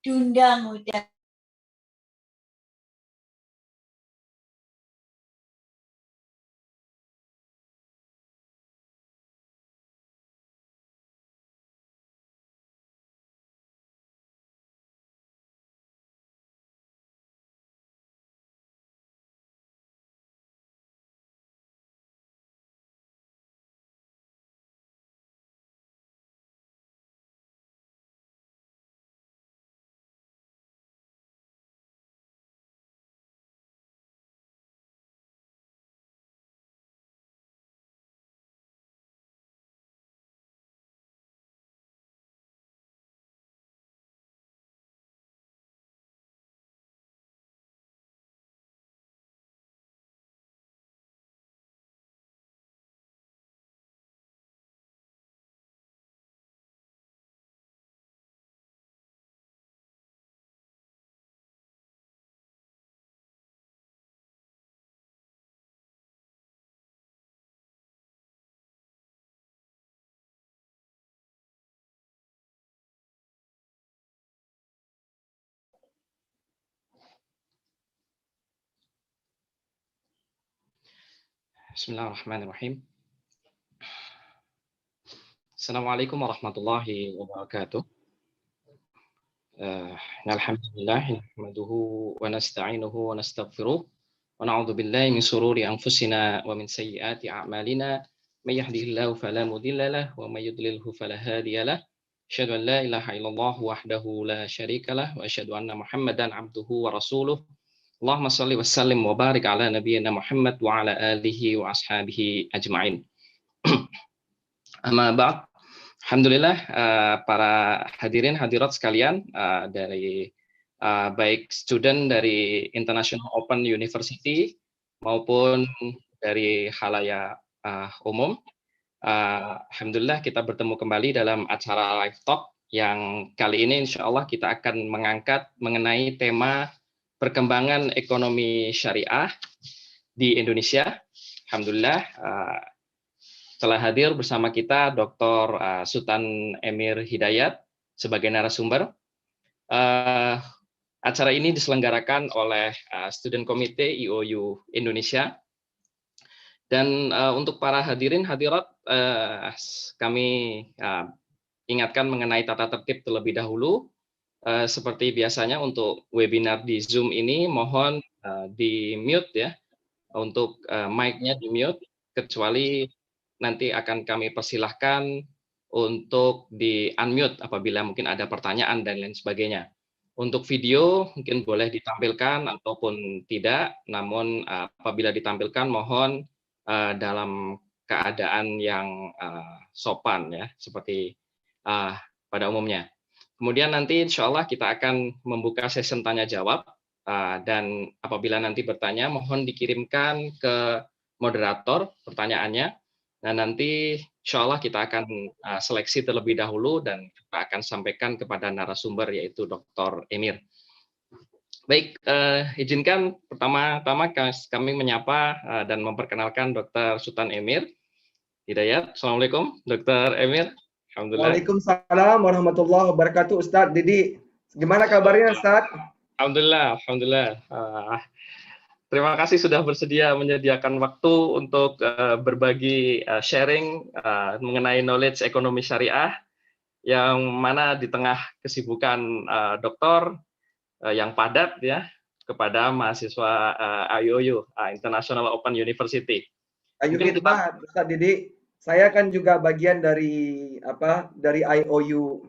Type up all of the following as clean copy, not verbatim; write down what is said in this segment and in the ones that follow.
Diundang udah. Bismillahirrahmanirrahim. Assalamualaikum warahmatullahi wabarakatuh. Alhamdulillah, nahmaduhu wa nasta'inuhu wa nastaghfiruh wa na'udzu billahi min shururi anfusina wa min sayyiati a'malina. May yahdihillahu fala mudilla lahu wa may yudlilhu fala hadiya lahu. Asyhadu an la ilaha illallah wahdahu la syarika lahu wa asyhadu anna Muhammadan abduhu wa rasuluh. Allahumma shalli wa sallim wa barik ala nabiyyina Muhammad wa ala alihi wa ashabihi ajma'in. Amma ba'd. Alhamdulillah, para hadirin hadirat sekalian, dari baik student dari International Open University maupun dari khalayak umum. Alhamdulillah kita bertemu kembali dalam acara live talk yang kali ini insya Allah kita akan mengangkat mengenai tema perkembangan ekonomi syariah di Indonesia. Alhamdulillah telah hadir bersama kita Dr. Sultan Emir Hidayat sebagai narasumber. Acara ini diselenggarakan oleh Student Committee IOU Indonesia. Dan untuk para hadirin hadirat, kami ingatkan mengenai tata tertib terlebih dahulu. Seperti biasanya untuk webinar di Zoom ini mohon di mute ya, untuk mic-nya di mute, kecuali nanti akan kami persilahkan untuk di unmute apabila mungkin ada pertanyaan dan lain sebagainya. Untuk video mungkin boleh ditampilkan ataupun tidak, namun apabila ditampilkan mohon dalam keadaan yang sopan ya, seperti pada umumnya. Kemudian nanti insya Allah kita akan membuka session tanya jawab, dan apabila nanti bertanya mohon dikirimkan ke moderator pertanyaannya. Nah nanti insya Allah kita akan seleksi terlebih dahulu dan kita akan sampaikan kepada narasumber yaitu Dr. Emir. Baik, izinkan pertama-tama kami menyapa dan memperkenalkan Dr. Sultan Emir Hidayat. Assalamualaikum Dr. Emir. Alhamdulillah. Waalaikumsalam warahmatullahi wabarakatuh. Ustadz Didi, gimana kabarnya Ustadz? Alhamdulillah, alhamdulillah. Terima kasih sudah bersedia menyediakan waktu untuk berbagi sharing mengenai knowledge ekonomi syariah, yang mana di tengah kesibukan doktor yang padat ya kepada mahasiswa IOU International Open University. Ayo khidmat, Ustadz Didi. Saya kan juga bagian dari dari IOU.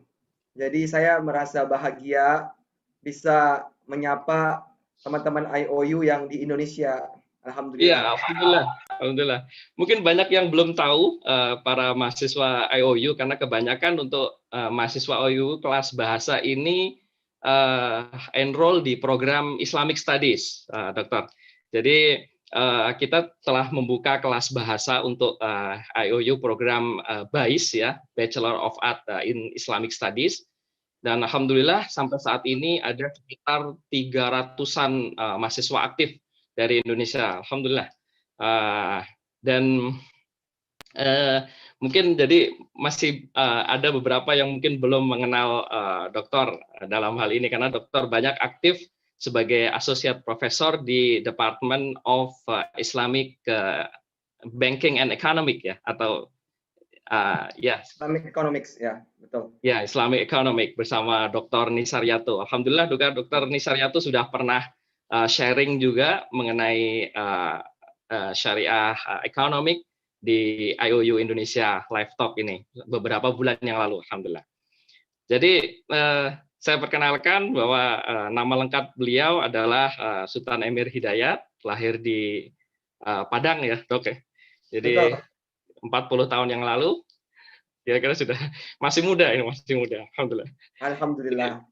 Jadi saya merasa bahagia bisa menyapa teman-teman IOU yang di Indonesia. Alhamdulillah. Iya, alhamdulillah. Alhamdulillah. Mungkin banyak yang belum tahu para mahasiswa IOU, karena kebanyakan untuk mahasiswa IOU kelas bahasa ini enroll di program Islamic Studies, Dokter. Jadi kita telah membuka kelas bahasa untuk IOU program BAIS ya, Bachelor of Art in Islamic Studies. Dan alhamdulillah sampai saat ini ada sekitar 300-an mahasiswa aktif dari Indonesia, alhamdulillah. Dan mungkin jadi masih ada beberapa yang mungkin belum mengenal dokter dalam hal ini, karena dokter banyak aktif sebagai associate professor di Department of Islamic Banking and Economic ya, atau ya Islamic Economics, ya, betul. ya Islamic Economic bersama Dr. Nisaryato. Alhamdulillah juga Dr. Nisaryato sudah pernah sharing juga mengenai syariah economic di IOU Indonesia Live Talk ini beberapa bulan yang lalu, alhamdulillah. Jadi saya perkenalkan bahwa nama lengkap beliau adalah Sultan Emir Hidayat, lahir di Padang ya, Dok ya. Jadi Betul. 40 tahun yang lalu, kira-kira sudah masih muda ini, masih muda, alhamdulillah. Alhamdulillah.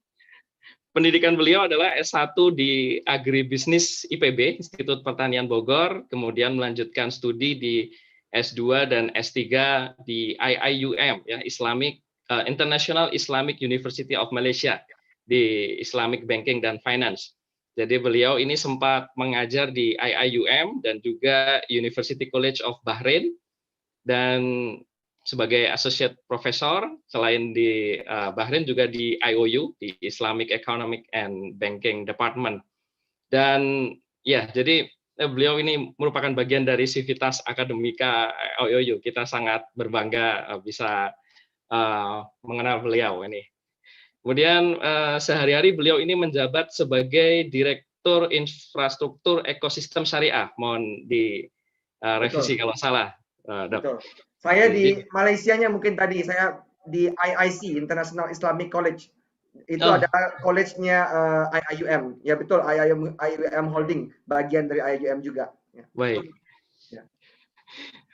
Pendidikan beliau adalah S1 di Agribisnis IPB, Institut Pertanian Bogor, kemudian melanjutkan studi di S2 dan S3 di IIUM, ya, International Islamic University of Malaysia, di Islamic Banking dan Finance. Jadi beliau ini sempat mengajar di IIUM dan juga University College of Bahrain, dan sebagai associate professor selain di Bahrain juga di IOU, di Islamic Economic and Banking Department. Dan ya, jadi beliau ini merupakan bagian dari Civitas Akademika IOU. Kita sangat berbangga bisa mengenal beliau ini. Kemudian sehari-hari beliau ini menjabat sebagai Direktur Infrastruktur Ekosistem Syariah. Mohon direvisi kalau salah. Betul. Saya di Malaysianya mungkin tadi, saya di IIC, International Islamic College. Itu adalah college-nya IIUM. Ya betul, IIUM Holding, bagian dari IIUM juga. Ya. Baik. Ya.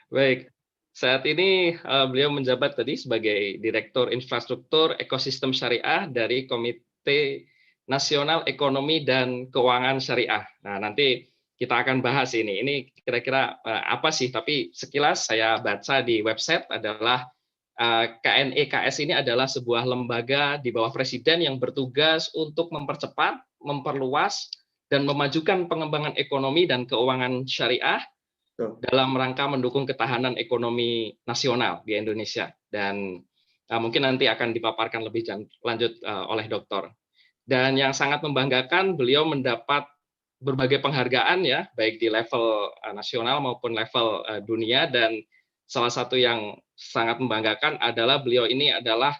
Baik. Saat ini beliau menjabat tadi sebagai Direktur Infrastruktur Ekosistem Syariah dari Komite Nasional Ekonomi dan Keuangan Syariah. Nah, nanti kita akan bahas ini. Ini kira-kira apa sih? Tapi sekilas saya baca di website adalah KNEKS ini adalah sebuah lembaga di bawah Presiden yang bertugas untuk mempercepat, memperluas, dan memajukan pengembangan ekonomi dan keuangan syariah dalam rangka mendukung ketahanan ekonomi nasional di Indonesia. Dan mungkin nanti akan dipaparkan lebih lanjut oleh dokter. Dan yang sangat membanggakan, beliau mendapat berbagai penghargaan ya, baik di level nasional maupun level dunia, dan salah satu yang sangat membanggakan adalah beliau ini adalah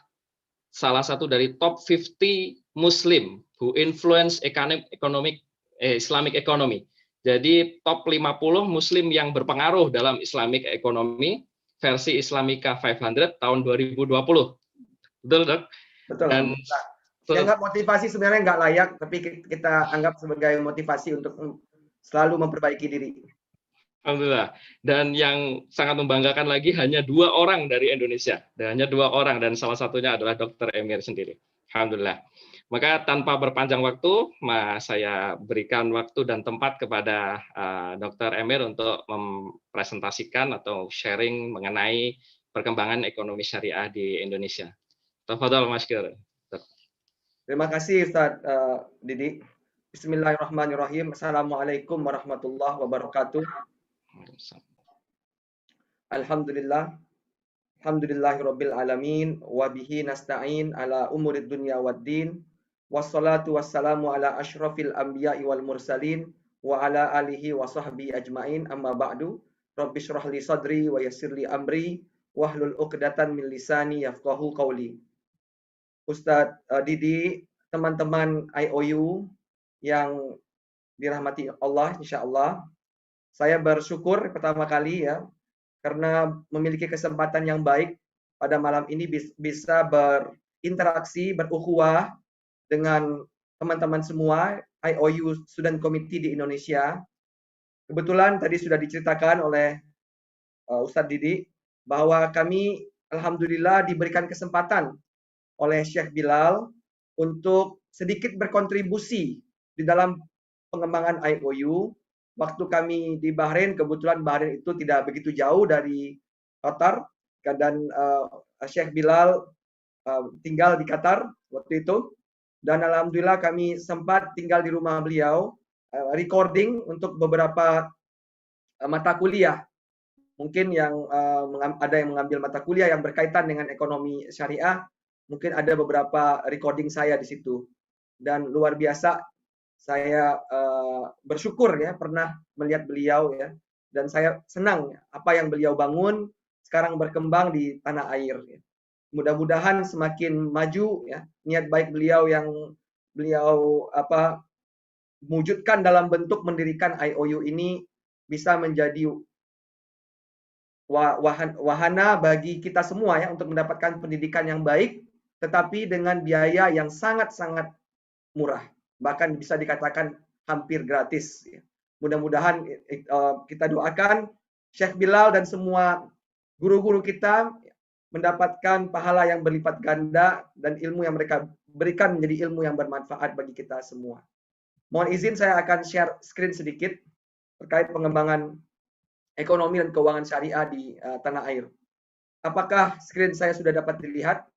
salah satu dari top 50 Muslim who influence Islamic economy. Jadi top 50 Muslim yang berpengaruh dalam Islamic economy versi Islamika 500 tahun 2020. Betul, Dok? Betul. Dan dianggap motivasi sebenarnya nggak layak, tapi kita anggap sebagai motivasi untuk selalu memperbaiki diri. Alhamdulillah. Dan yang sangat membanggakan lagi hanya 2 orang dari Indonesia. Dan hanya 2 orang, dan salah satunya adalah Dr. Emir sendiri. Alhamdulillah. Maka tanpa berpanjang waktu, saya berikan waktu dan tempat kepada Dr. Emir untuk mempresentasikan atau sharing mengenai perkembangan ekonomi syariah di Indonesia. Tafadhol Mas Kir. Terima kasih Ustaz Didi. Bismillahirrahmanirrahim. Assalamualaikum warahmatullahi wabarakatuh. Alhamdulillah. Alhamdulillahirabbil alamin wa bihi nasta'in ala umurid dunya waddin. Wassalatu wassalamu ala asyrafil anbiya'i wal mursalin wa ala alihi wa sahbihi ajmain, amma ba'du. Rabbi shrah li sadri wa yassir li amri wahlul 'uqdatan min lisani yafqahu qawli. Ustadz Didi, teman-teman IOU yang dirahmati Allah, insya Allah, saya bersyukur pertama kali ya, karena memiliki kesempatan yang baik pada malam ini bisa berinteraksi, berukhuwah dengan teman-teman semua IOU Student Committee di Indonesia. Kebetulan tadi sudah diceritakan oleh Ustadz Didi bahwa kami alhamdulillah diberikan kesempatan oleh Syekh Bilal untuk sedikit berkontribusi di dalam pengembangan IOU. Waktu kami di Bahrain, kebetulan Bahrain itu tidak begitu jauh dari Qatar, dan Syekh Bilal tinggal di Qatar waktu itu, dan alhamdulillah kami sempat tinggal di rumah beliau, recording untuk beberapa mata kuliah Mungkin yang ada yang mengambil mata kuliah yang berkaitan dengan ekonomi syariah, mungkin ada beberapa recording saya di situ. Dan luar biasa, saya bersyukur ya pernah melihat beliau ya, dan saya senang ya, apa yang beliau bangun sekarang berkembang di tanah air. Ya. Mudah-mudahan semakin maju ya niat baik beliau yang beliau wujudkan dalam bentuk mendirikan IOU ini bisa menjadi wahana bagi kita semua ya untuk mendapatkan pendidikan yang baik, tetapi dengan biaya yang sangat-sangat murah, bahkan bisa dikatakan hampir gratis. Ya. Mudah-mudahan kita doakan Syekh Bilal dan semua guru-guru kita mendapatkan pahala yang berlipat ganda dan ilmu yang mereka berikan menjadi ilmu yang bermanfaat bagi kita semua. Mohon izin saya akan share screen sedikit terkait pengembangan ekonomi dan keuangan syariah di tanah air. Apakah screen saya sudah dapat dilihat?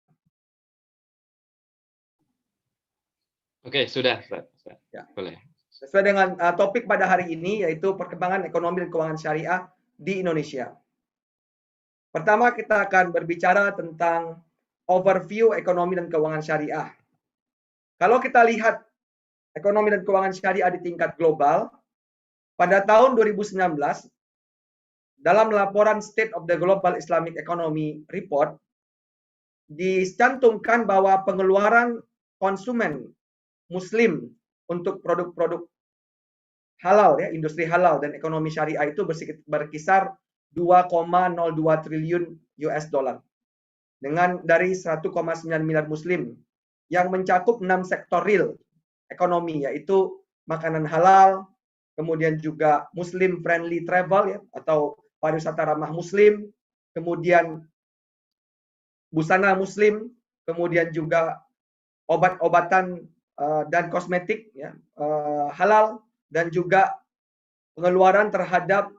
Oke, sudah. Ya. Boleh. Sesuai dengan topik pada hari ini, yaitu perkembangan ekonomi dan keuangan syariah di Indonesia. Pertama, kita akan berbicara tentang overview ekonomi dan keuangan syariah. Kalau kita lihat ekonomi dan keuangan syariah di tingkat global, pada tahun 2019, dalam laporan State of the Global Islamic Economy Report, dicantumkan bahwa pengeluaran konsumen Muslim untuk produk-produk halal ya, industri halal dan ekonomi syariah itu berkisar 2,02 triliun US dollar dengan dari 1,9 miliar Muslim yang mencakup 6 sektor real ekonomi, yaitu makanan halal, kemudian juga Muslim friendly travel ya atau pariwisata ramah Muslim, kemudian busana Muslim, kemudian juga obat-obatan dan kosmetik ya, halal, dan juga pengeluaran terhadap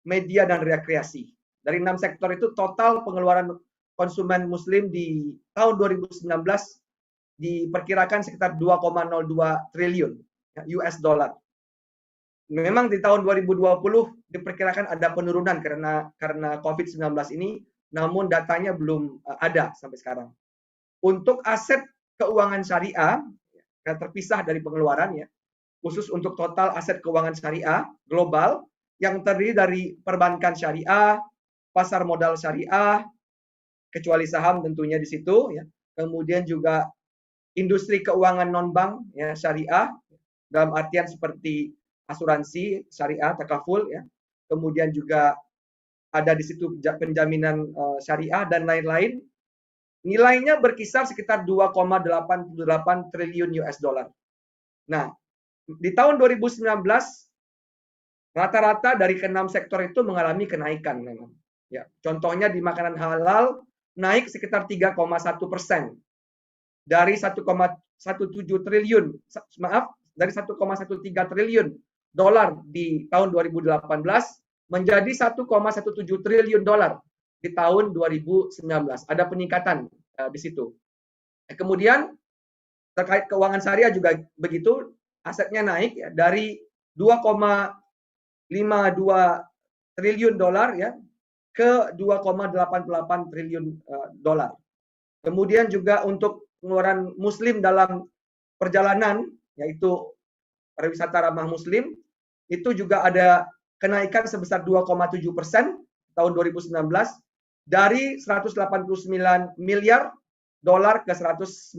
media dan rekreasi. Dari 6 sektor itu total pengeluaran konsumen Muslim di tahun 2019 diperkirakan sekitar 2,02 triliun US dollar. Memang di tahun 2020 diperkirakan ada penurunan karena COVID-19 ini, namun datanya belum ada sampai sekarang. Untuk aset keuangan syariah, terpisah dari pengeluarannya, khusus untuk total aset keuangan syariah global yang terdiri dari perbankan syariah, pasar modal syariah, kecuali saham tentunya di situ, ya. Kemudian juga industri keuangan non bank ya syariah dalam artian seperti asuransi syariah, takaful ya. Kemudian juga ada di situ penjaminan syariah dan lain-lain. Nilainya berkisar sekitar 2,88 triliun US dollar. Nah, di tahun 2019 rata-rata dari ke-6 sektor itu mengalami kenaikan memang. Ya, contohnya di makanan halal naik sekitar 3,1% dari 1,17 triliun, dari 1,13 triliun dolar di tahun 2018 menjadi 1,17 triliun dolar di tahun 2019. Ada peningkatan di situ. Kemudian terkait keuangan syariah juga begitu, asetnya naik ya dari 2,52 triliun dolar ya ke 2,88 triliun dolar. Kemudian juga untuk pengeluaran Muslim dalam perjalanan, yaitu pariwisata ramah Muslim, itu juga ada kenaikan sebesar 2,7% tahun 2019 dari 189 miliar dolar ke 194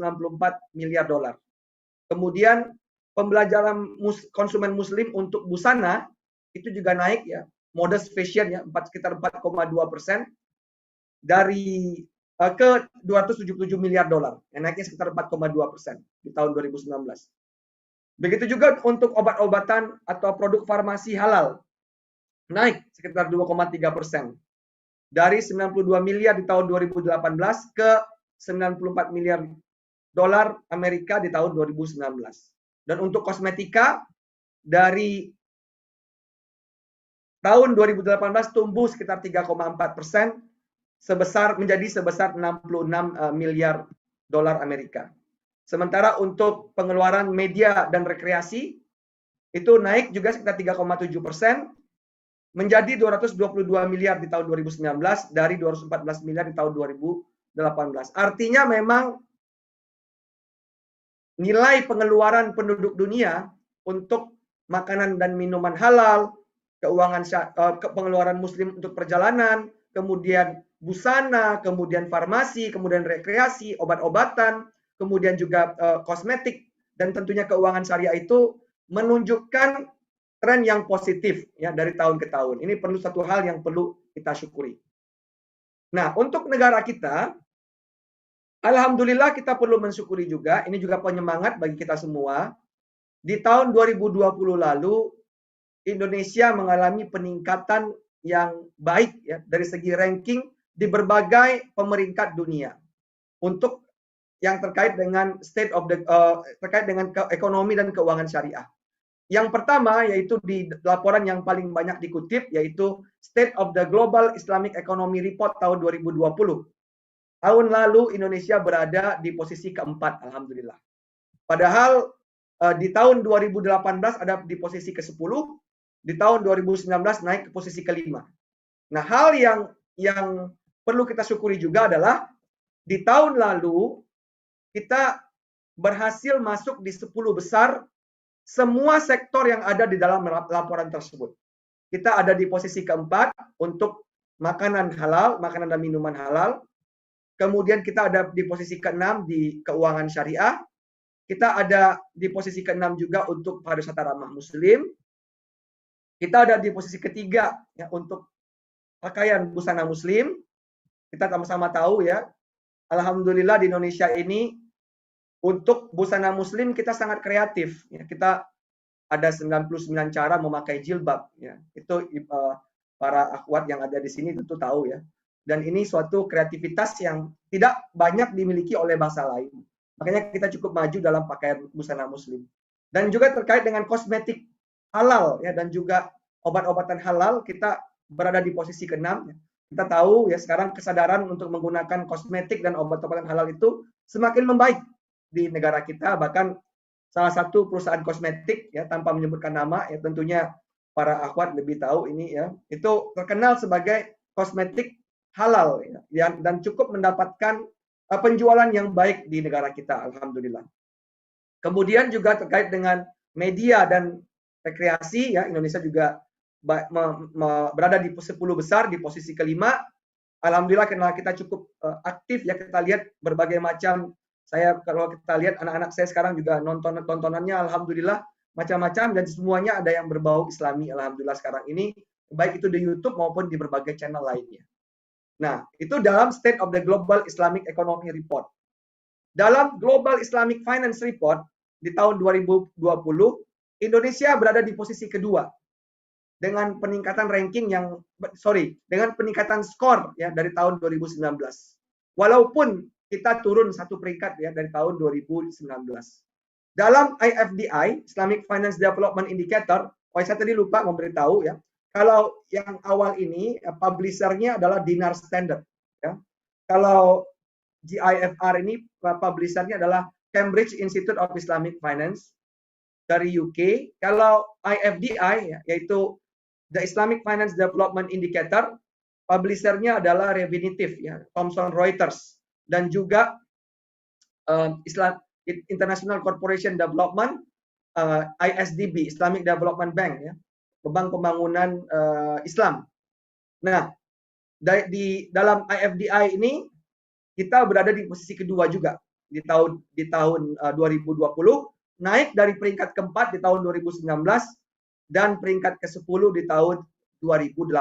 miliar dolar. Kemudian pembelajaran konsumen Muslim untuk busana itu juga naik ya, modest fashion ya, sekitar 4,2% dari ke 277 miliar dolar, yang naiknya sekitar 4,2% di tahun 2019. Begitu juga untuk obat-obatan atau produk farmasi halal, naik sekitar 2,3%. Dari 92 miliar di tahun 2018 ke 94 miliar dolar Amerika di tahun 2019. Dan untuk kosmetika dari tahun 2018 tumbuh sekitar 3,4% menjadi sebesar 66 miliar dolar Amerika. Sementara untuk pengeluaran media dan rekreasi itu naik juga sekitar 3,7% menjadi 222 miliar di tahun 2019 dari 214 miliar di tahun 2018. Artinya memang nilai pengeluaran penduduk dunia untuk makanan dan minuman halal, pengeluaran muslim untuk perjalanan, kemudian busana, kemudian farmasi, kemudian rekreasi, obat-obatan, kemudian juga kosmetik, dan tentunya keuangan syariah itu menunjukkan tren yang positif ya dari tahun ke tahun. Ini perlu satu hal yang perlu kita syukuri. Nah, untuk negara kita, alhamdulillah kita perlu mensyukuri juga, ini juga penyemangat bagi kita semua. Di tahun 2020 lalu, Indonesia mengalami peningkatan yang baik ya dari segi ranking di berbagai pemeringkat dunia untuk yang terkait dengan terkait dengan ekonomi dan keuangan syariah. Yang pertama yaitu di laporan yang paling banyak dikutip yaitu State of the Global Islamic Economy Report tahun 2020. Tahun lalu Indonesia berada di posisi keempat, alhamdulillah. Padahal di tahun 2018 ada di posisi ke-10, di tahun 2019 naik ke posisi ke-5. Nah, hal yang perlu kita syukuri juga adalah di tahun lalu kita berhasil masuk di 10 besar semua sektor yang ada di dalam laporan tersebut. Kita ada di posisi keempat untuk makanan halal, makanan dan minuman halal. Kemudian kita ada di posisi ke-6 di keuangan syariah. Kita ada di posisi ke-6 juga untuk pariwisata ramah muslim. Kita ada di posisi ketiga ya untuk pakaian busana muslim. Kita sama-sama tahu ya, alhamdulillah di Indonesia ini untuk busana muslim kita sangat kreatif ya. Kita ada 99 cara memakai jilbab ya. Itu para akhwat yang ada di sini tentu tahu ya. Dan ini suatu kreativitas yang tidak banyak dimiliki oleh bangsa lain. Makanya kita cukup maju dalam pakaian busana muslim. Dan juga terkait dengan kosmetik halal ya dan juga obat-obatan halal kita berada di posisi ke-6 ya. Kita tahu ya sekarang kesadaran untuk menggunakan kosmetik dan obat-obatan halal itu semakin membaik di negara kita, bahkan salah satu perusahaan kosmetik ya tanpa menyebutkan nama ya tentunya para akhwat lebih tahu ini ya, itu terkenal sebagai kosmetik halal ya, dan cukup mendapatkan penjualan yang baik di negara kita, alhamdulillah. Kemudian juga terkait dengan media dan rekreasi ya, Indonesia juga berada di 10 besar di posisi ke-5. Alhamdulillah karena kita cukup aktif ya, kita lihat berbagai macam. Kalau kita lihat anak-anak saya sekarang juga tontonannya alhamdulillah macam-macam dan semuanya ada yang berbau Islami, alhamdulillah sekarang ini baik itu di YouTube maupun di berbagai channel lainnya. Nah, itu dalam State of the Global Islamic Economy Report. Dalam Global Islamic Finance Report di tahun 2020, Indonesia berada di posisi kedua dengan peningkatan dengan peningkatan skor ya dari tahun 2019. Walaupun kita turun satu peringkat ya dari tahun 2019. Dalam IFDI, Islamic Finance Development Indicator, saya tadi lupa memberitahu ya, kalau yang awal ini publishernya adalah Dinar Standard ya. Kalau GIFR ini publishernya adalah Cambridge Institute of Islamic Finance dari UK. Kalau IFDI ya, yaitu The Islamic Finance Development Indicator, publishernya adalah Refinitiv ya, Thomson Reuters, dan juga International Corporation Development, ISDB, Islamic Development Bank ya, Bank Pembangunan Islam. Nah, dalam IFDI ini kita berada di posisi kedua juga di tahun 2020, naik dari peringkat keempat di tahun 2019 dan peringkat ke-10 di tahun 2018.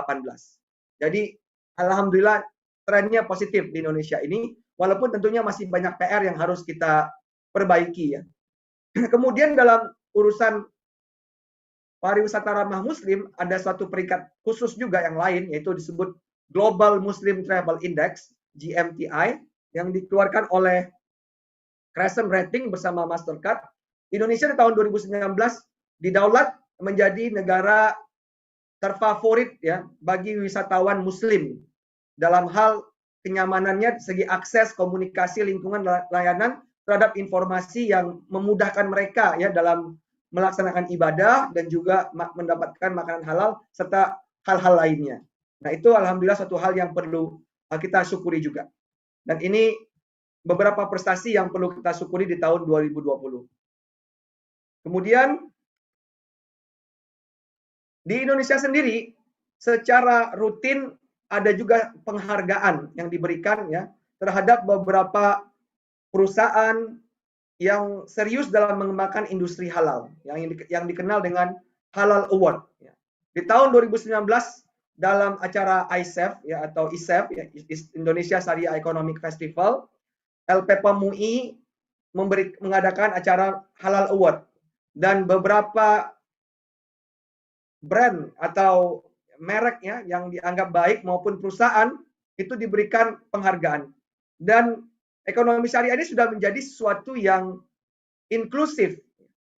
Jadi alhamdulillah trennya positif di Indonesia ini, walaupun tentunya masih banyak PR yang harus kita perbaiki ya. Kemudian dalam urusan pariwisata ramah muslim ada suatu peringkat khusus juga yang lain, yaitu disebut Global Muslim Travel Index GMTI yang dikeluarkan oleh Crescent Rating bersama Mastercard. Indonesia di tahun 2019 didaulat menjadi negara terfavorit ya bagi wisatawan muslim dalam hal kenyamanannya segi akses, komunikasi, lingkungan, layanan terhadap informasi yang memudahkan mereka ya dalam melaksanakan ibadah dan juga mendapatkan makanan halal serta hal-hal lainnya. Nah, itu alhamdulillah satu hal yang perlu kita syukuri juga. Dan ini beberapa prestasi yang perlu kita syukuri di tahun 2020. Kemudian di Indonesia sendiri secara rutin ada juga penghargaan yang diberikan ya terhadap beberapa perusahaan yang serius dalam mengembangkan industri halal yang dikenal dengan Halal Award. Di tahun 2019 dalam acara ISEF ya atau ISEF ya, Indonesia Syariah Economic Festival, LPPM UI mengadakan acara Halal Award dan beberapa brand atau merek ya yang dianggap baik maupun perusahaan itu diberikan penghargaan. Dan ekonomi syariah ini sudah menjadi sesuatu yang inklusif,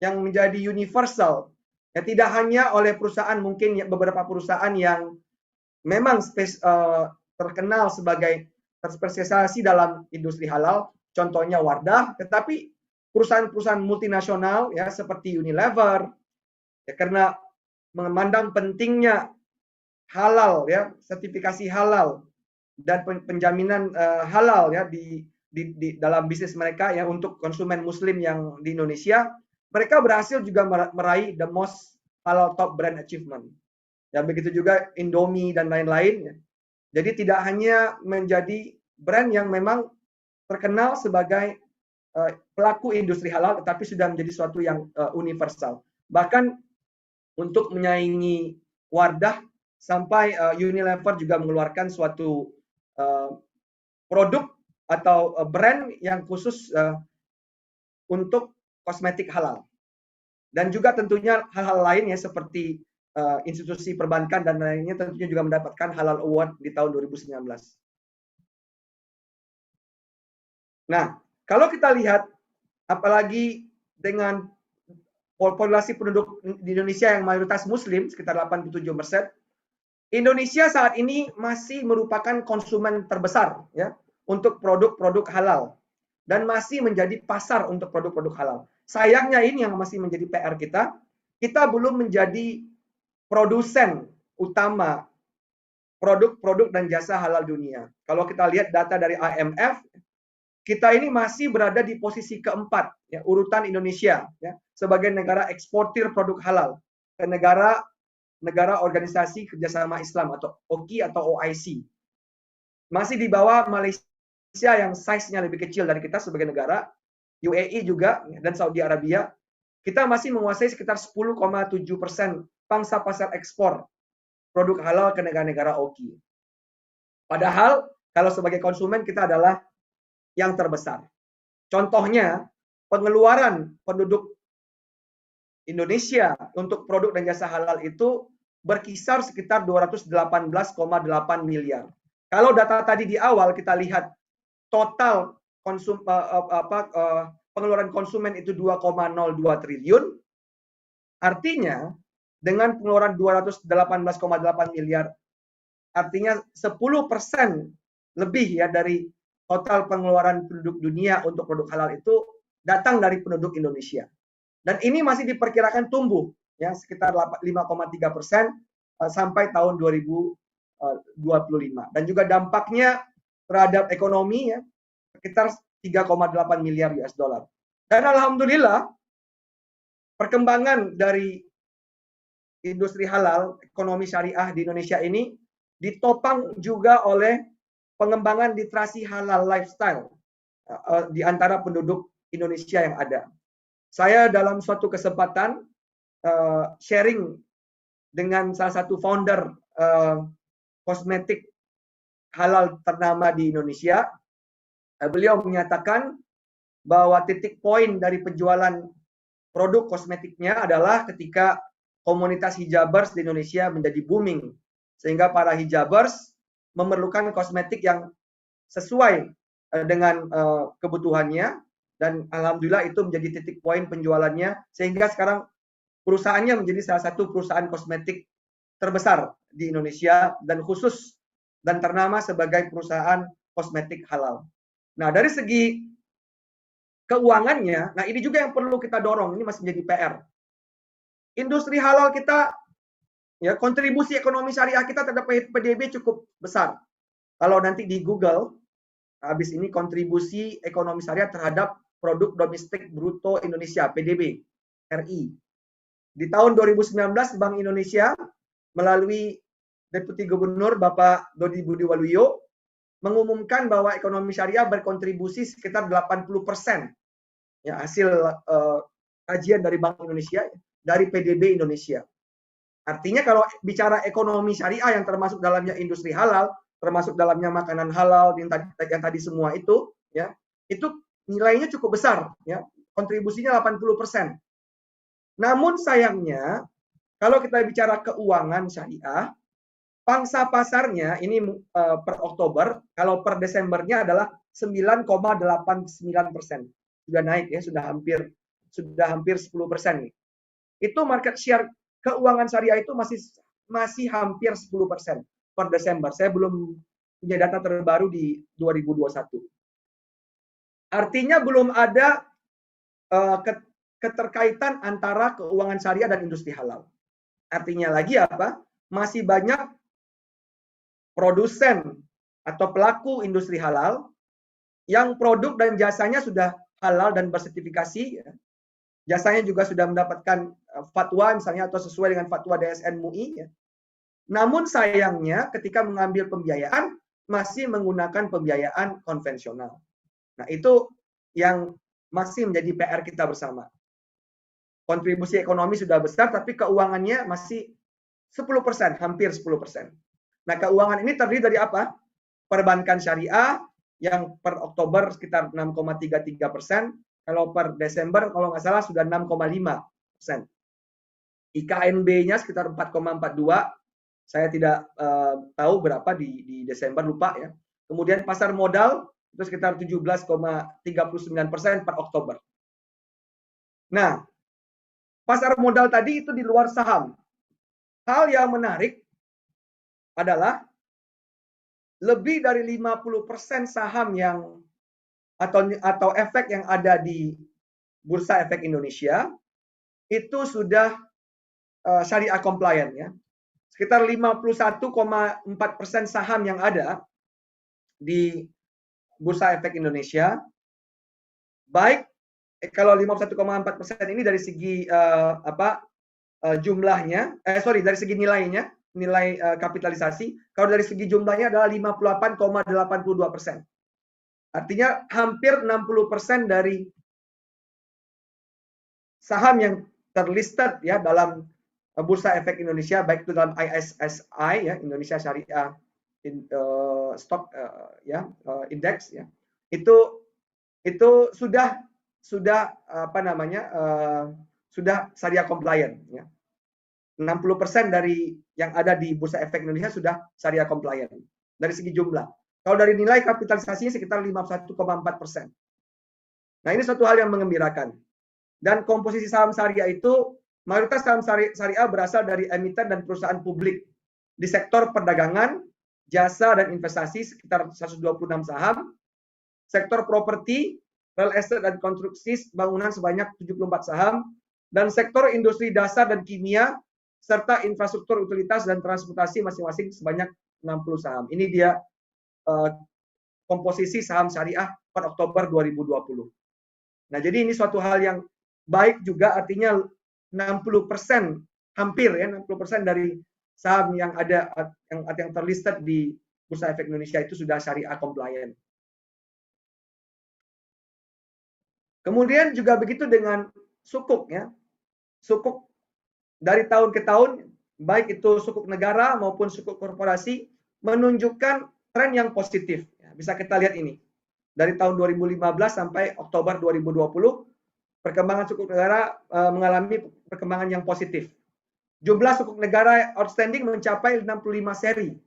yang menjadi universal. Ya, tidak hanya oleh perusahaan, mungkin beberapa perusahaan yang memang terkenal sebagai terspesialisasi dalam industri halal, contohnya Wardah, tetapi perusahaan-perusahaan multinasional ya seperti Unilever, ya, karena memandang pentingnya halal ya, sertifikasi halal dan penjaminan halal ya di dalam bisnis mereka ya untuk konsumen muslim yang di Indonesia, mereka berhasil juga meraih the most halal top brand achievement. Ya begitu juga Indomie dan lain-lain ya. Jadi tidak hanya menjadi brand yang memang terkenal sebagai pelaku industri halal, tetapi sudah menjadi suatu yang universal. Bahkan untuk menyaingi Wardah sampai Unilever juga mengeluarkan suatu produk atau brand yang khusus untuk kosmetik halal. Dan juga tentunya hal-hal lain ya seperti institusi perbankan dan lainnya tentunya juga mendapatkan Halal Award di tahun 2019. Nah, kalau kita lihat apalagi dengan populasi penduduk di Indonesia yang mayoritas muslim sekitar 87%, Indonesia saat ini masih merupakan konsumen terbesar ya untuk produk-produk halal dan masih menjadi pasar untuk produk-produk halal. Sayangnya ini yang masih menjadi PR kita. Kita belum menjadi produsen utama produk-produk dan jasa halal dunia. Kalau kita lihat data dari IMF, kita ini masih berada di posisi keempat ya, urutan Indonesia ya sebagai negara eksportir produk halal ke negara organisasi kerjasama Islam atau OKI atau OIC. Masih di bawah Malaysia yang size-nya lebih kecil dari kita sebagai negara, UAE juga dan Saudi Arabia. Kita masih menguasai sekitar 10,7% pangsa pasar ekspor produk halal ke negara-negara OKI. Padahal kalau sebagai konsumen kita adalah yang terbesar. Contohnya pengeluaran penduduk Indonesia untuk produk dan jasa halal itu berkisar sekitar 218,8 miliar. Kalau data tadi di awal kita lihat total pengeluaran konsumen itu 2,02 triliun, artinya dengan pengeluaran 218,8 miliar, artinya 10% lebih ya dari total pengeluaran penduduk dunia untuk produk halal itu datang dari penduduk Indonesia. Dan ini masih diperkirakan tumbuh ya sekitar 5,3% sampai tahun 2025. Dan juga dampaknya terhadap ekonomi ya sekitar 3,8 miliar US dollar. Dan alhamdulillah perkembangan dari industri halal, ekonomi syariah di Indonesia ini ditopang juga oleh pengembangan literasi halal lifestyle di antara penduduk Indonesia yang ada. Saya dalam suatu kesempatan sharing dengan salah satu founder kosmetik halal ternama di Indonesia. Beliau menyatakan bahwa titik poin dari penjualan produk kosmetiknya adalah ketika komunitas hijabers di Indonesia menjadi booming. Sehingga para hijabers memerlukan kosmetik yang sesuai dengan kebutuhannya. Dan alhamdulillah itu menjadi titik poin penjualannya sehingga sekarang perusahaannya menjadi salah satu perusahaan kosmetik terbesar di Indonesia dan khusus dan ternama sebagai perusahaan kosmetik halal. Nah, dari segi keuangannya, nah ini juga yang perlu kita dorong, ini masih menjadi PR. Industri halal kita ya kontribusi ekonomi syariah kita terhadap PDB cukup besar. Kalau nanti di Google, habis ini kontribusi ekonomi syariah terhadap produk domestik bruto Indonesia (PDB) RI. Di tahun 2019 Bank Indonesia melalui Deputi Gubernur Bapak Dodi Budi Waluyo mengumumkan bahwa ekonomi syariah berkontribusi sekitar 80% ya hasil kajian dari Bank Indonesia dari PDB Indonesia. Artinya kalau bicara ekonomi syariah yang termasuk dalamnya industri halal, termasuk dalamnya makanan halal yang tadi semua itu ya, itu nilainya cukup besar ya, kontribusinya 80%. Namun sayangnya kalau kita bicara keuangan syariah, pangsa pasarnya ini per Oktober, kalau per Desembernya adalah 9,89%. Sudah naik ya, sudah hampir 10% nih. Itu market share keuangan syariah itu masih hampir 10% per Desember. Saya belum punya data terbaru di 2021. Artinya belum ada keterkaitan antara keuangan syariah dan industri halal. Artinya lagi apa? Masih banyak produsen atau pelaku industri halal yang produk dan jasanya sudah halal dan bersertifikasi, jasanya juga sudah mendapatkan fatwa misalnya atau sesuai dengan fatwa DSN MUI. Namun sayangnya ketika mengambil pembiayaan masih menggunakan pembiayaan konvensional. Nah itu yang masih menjadi PR kita bersama. Kontribusi ekonomi sudah besar tapi keuangannya masih 10%, hampir 10%. Nah, keuangan ini terdiri dari apa? Perbankan syariah yang per Oktober sekitar 6,33%, kalau per Desember kalau nggak salah sudah 6,5%. IKNB-nya sekitar 4,42%, saya tidak tahu berapa di Desember, lupa ya. Kemudian pasar modal itu sekitar 17,39% per Oktober. Nah, pasar modal tadi itu di luar saham. Hal yang menarik adalah lebih dari 50% saham yang atau efek yang ada di Bursa Efek Indonesia itu sudah syariah compliant ya. Sekitar 51,4% saham yang ada di Bursa Efek Indonesia, baik kalau 51,4% ini dari segi jumlahnya, dari segi nilainya, nilai kapitalisasi. Kalau dari segi jumlahnya adalah 58,82%. Artinya hampir 60% dari saham yang terlisted ya dalam Bursa Efek Indonesia, baik itu dalam ISSI ya, Indonesia Syariah Stock Index ya, itu sudah sudah syariah compliant ya. 60% dari yang ada di Bursa Efek Indonesia sudah syariah compliant dari segi jumlah. Kalau dari nilai kapitalisasinya sekitar 51,4%. Nah, ini suatu hal yang mengembirakan. Dan komposisi saham syariah itu, mayoritas saham syariah berasal dari emiten dan perusahaan publik di sektor perdagangan, jasa dan investasi sekitar 126 saham, sektor properti, real estate dan konstruksi bangunan sebanyak 74 saham, dan sektor industri dasar dan kimia serta infrastruktur utilitas dan transportasi masing-masing sebanyak 60 saham. Ini dia komposisi saham syariah per Oktober 2020. Nah, jadi ini suatu hal yang baik juga, artinya 60% hampir ya 60% dari saham yang ada yang terlisted di Bursa Efek Indonesia itu sudah syariah compliant. Kemudian juga begitu dengan sukuk ya. Sukuk dari tahun ke tahun, baik itu sukuk negara maupun sukuk korporasi, menunjukkan tren yang positif. Bisa kita lihat ini. Dari tahun 2015 sampai Oktober 2020, perkembangan sukuk negara mengalami perkembangan yang positif. Jumlah sukuk negara outstanding mencapai 65 seri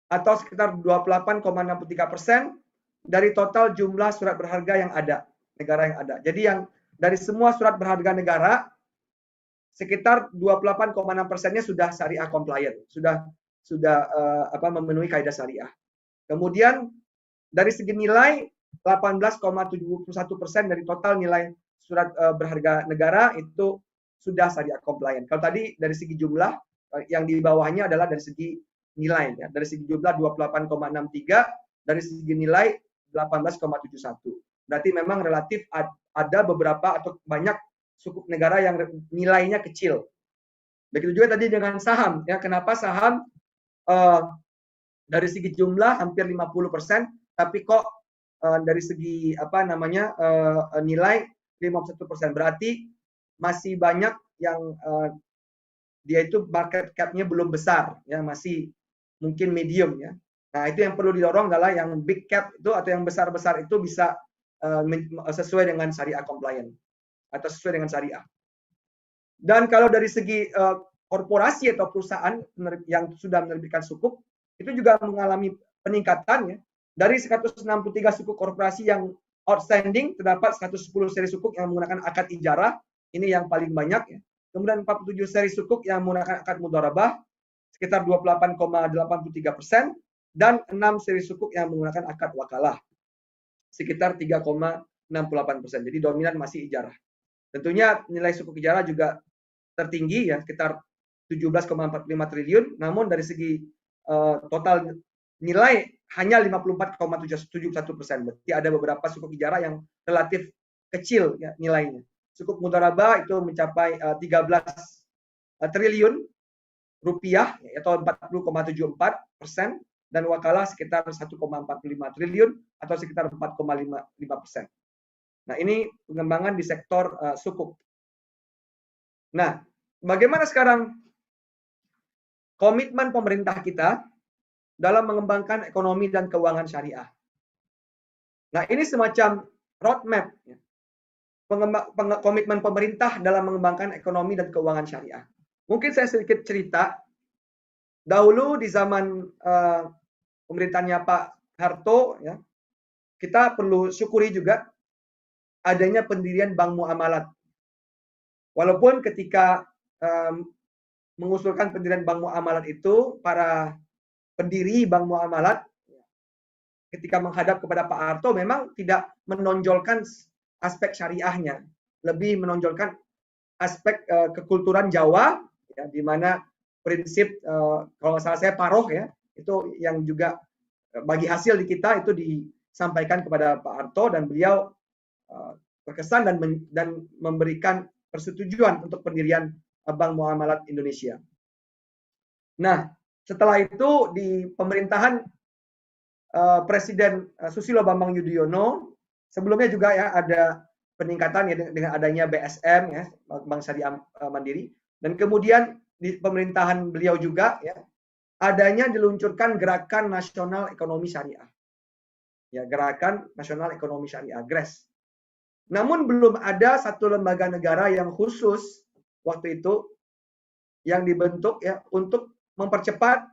atau sekitar 28,63% dari total jumlah surat berharga yang ada, negara yang ada. Jadi yang dari semua surat berharga negara, sekitar 28,6%-nya sudah syariah compliant, sudah memenuhi kaidah syariah. Kemudian dari segi nilai 18,71% dari total nilai surat berharga negara itu sudah syariah compliant. Kalau tadi dari segi jumlah yang di bawahnya adalah dari segi nilai ya. Dari segi jumlah 28,63, dari segi nilai 18,71. Berarti memang relatif ada beberapa atau banyak suku negara yang nilainya kecil. Begitu juga tadi dengan saham ya. Kenapa saham dari segi jumlah hampir 50%, tapi kok dari segi nilai 51%. Berarti masih banyak yang dia itu market cap-nya belum besar ya, masih mungkin medium ya. Nah, itu yang perlu didorong adalah yang big cap itu atau yang besar-besar itu bisa sesuai dengan syariah compliant atau sesuai dengan syariah. Dan kalau dari segi korporasi atau perusahaan yang sudah menerbitkan sukuk, itu juga mengalami peningkatan ya. Dari 163 sukuk korporasi yang outstanding, terdapat 110 seri sukuk yang menggunakan akad ijarah, ini yang paling banyak ya. Kemudian 47 seri sukuk yang menggunakan akad mudharabah, sekitar 28,83%, dan 6 seri sukuk yang menggunakan akad wakalah, sekitar 3,68%. Jadi dominan masih ijarah. Tentunya nilai sukuk ijarah juga tertinggi ya, sekitar 17,45 triliun, namun dari segi total nilai hanya 54,71%. Berarti ada beberapa sukuk ijarah yang relatif kecil ya, nilainya. Sukuk mudharabah itu mencapai 13 triliun rupiah atau 40,74%, dan wakalah sekitar 1,45 triliun atau sekitar 4,55%. Nah, ini pengembangan di sektor sukuk. Nah, bagaimana sekarang komitmen pemerintah kita dalam mengembangkan ekonomi dan keuangan syariah? Nah, ini semacam roadmap ya, komitmen pemerintah dalam mengembangkan ekonomi dan keuangan syariah. Mungkin saya sedikit cerita. Dahulu di zaman pemerintahnya Pak Harto, ya, kita perlu syukuri juga adanya pendirian Bank Muamalat. Walaupun ketika mengusulkan pendirian Bank Muamalat itu, para pendiri Bank Muamalat ketika menghadap kepada Pak Harto memang tidak menonjolkan aspek syariahnya, lebih menonjolkan aspek kekulturan Jawa, ya, di mana prinsip kalau nggak salah saya paroh ya, itu yang juga bagi hasil di kita itu disampaikan kepada Pak Harto, dan beliau terkesan dan memberikan persetujuan untuk pendirian Bank Muamalat Indonesia. Nah, setelah itu di pemerintahan Presiden Susilo Bambang Yudhoyono, sebelumnya juga ya ada peningkatan ya dengan adanya BSM ya, Bank Syariah Mandiri, dan kemudian di pemerintahan beliau juga ya adanya diluncurkan Gerakan Nasional Ekonomi Syariah. Ya, Gerakan Nasional Ekonomi Syariah, GRES. Namun belum ada satu lembaga negara yang khusus waktu itu yang dibentuk ya untuk mempercepat,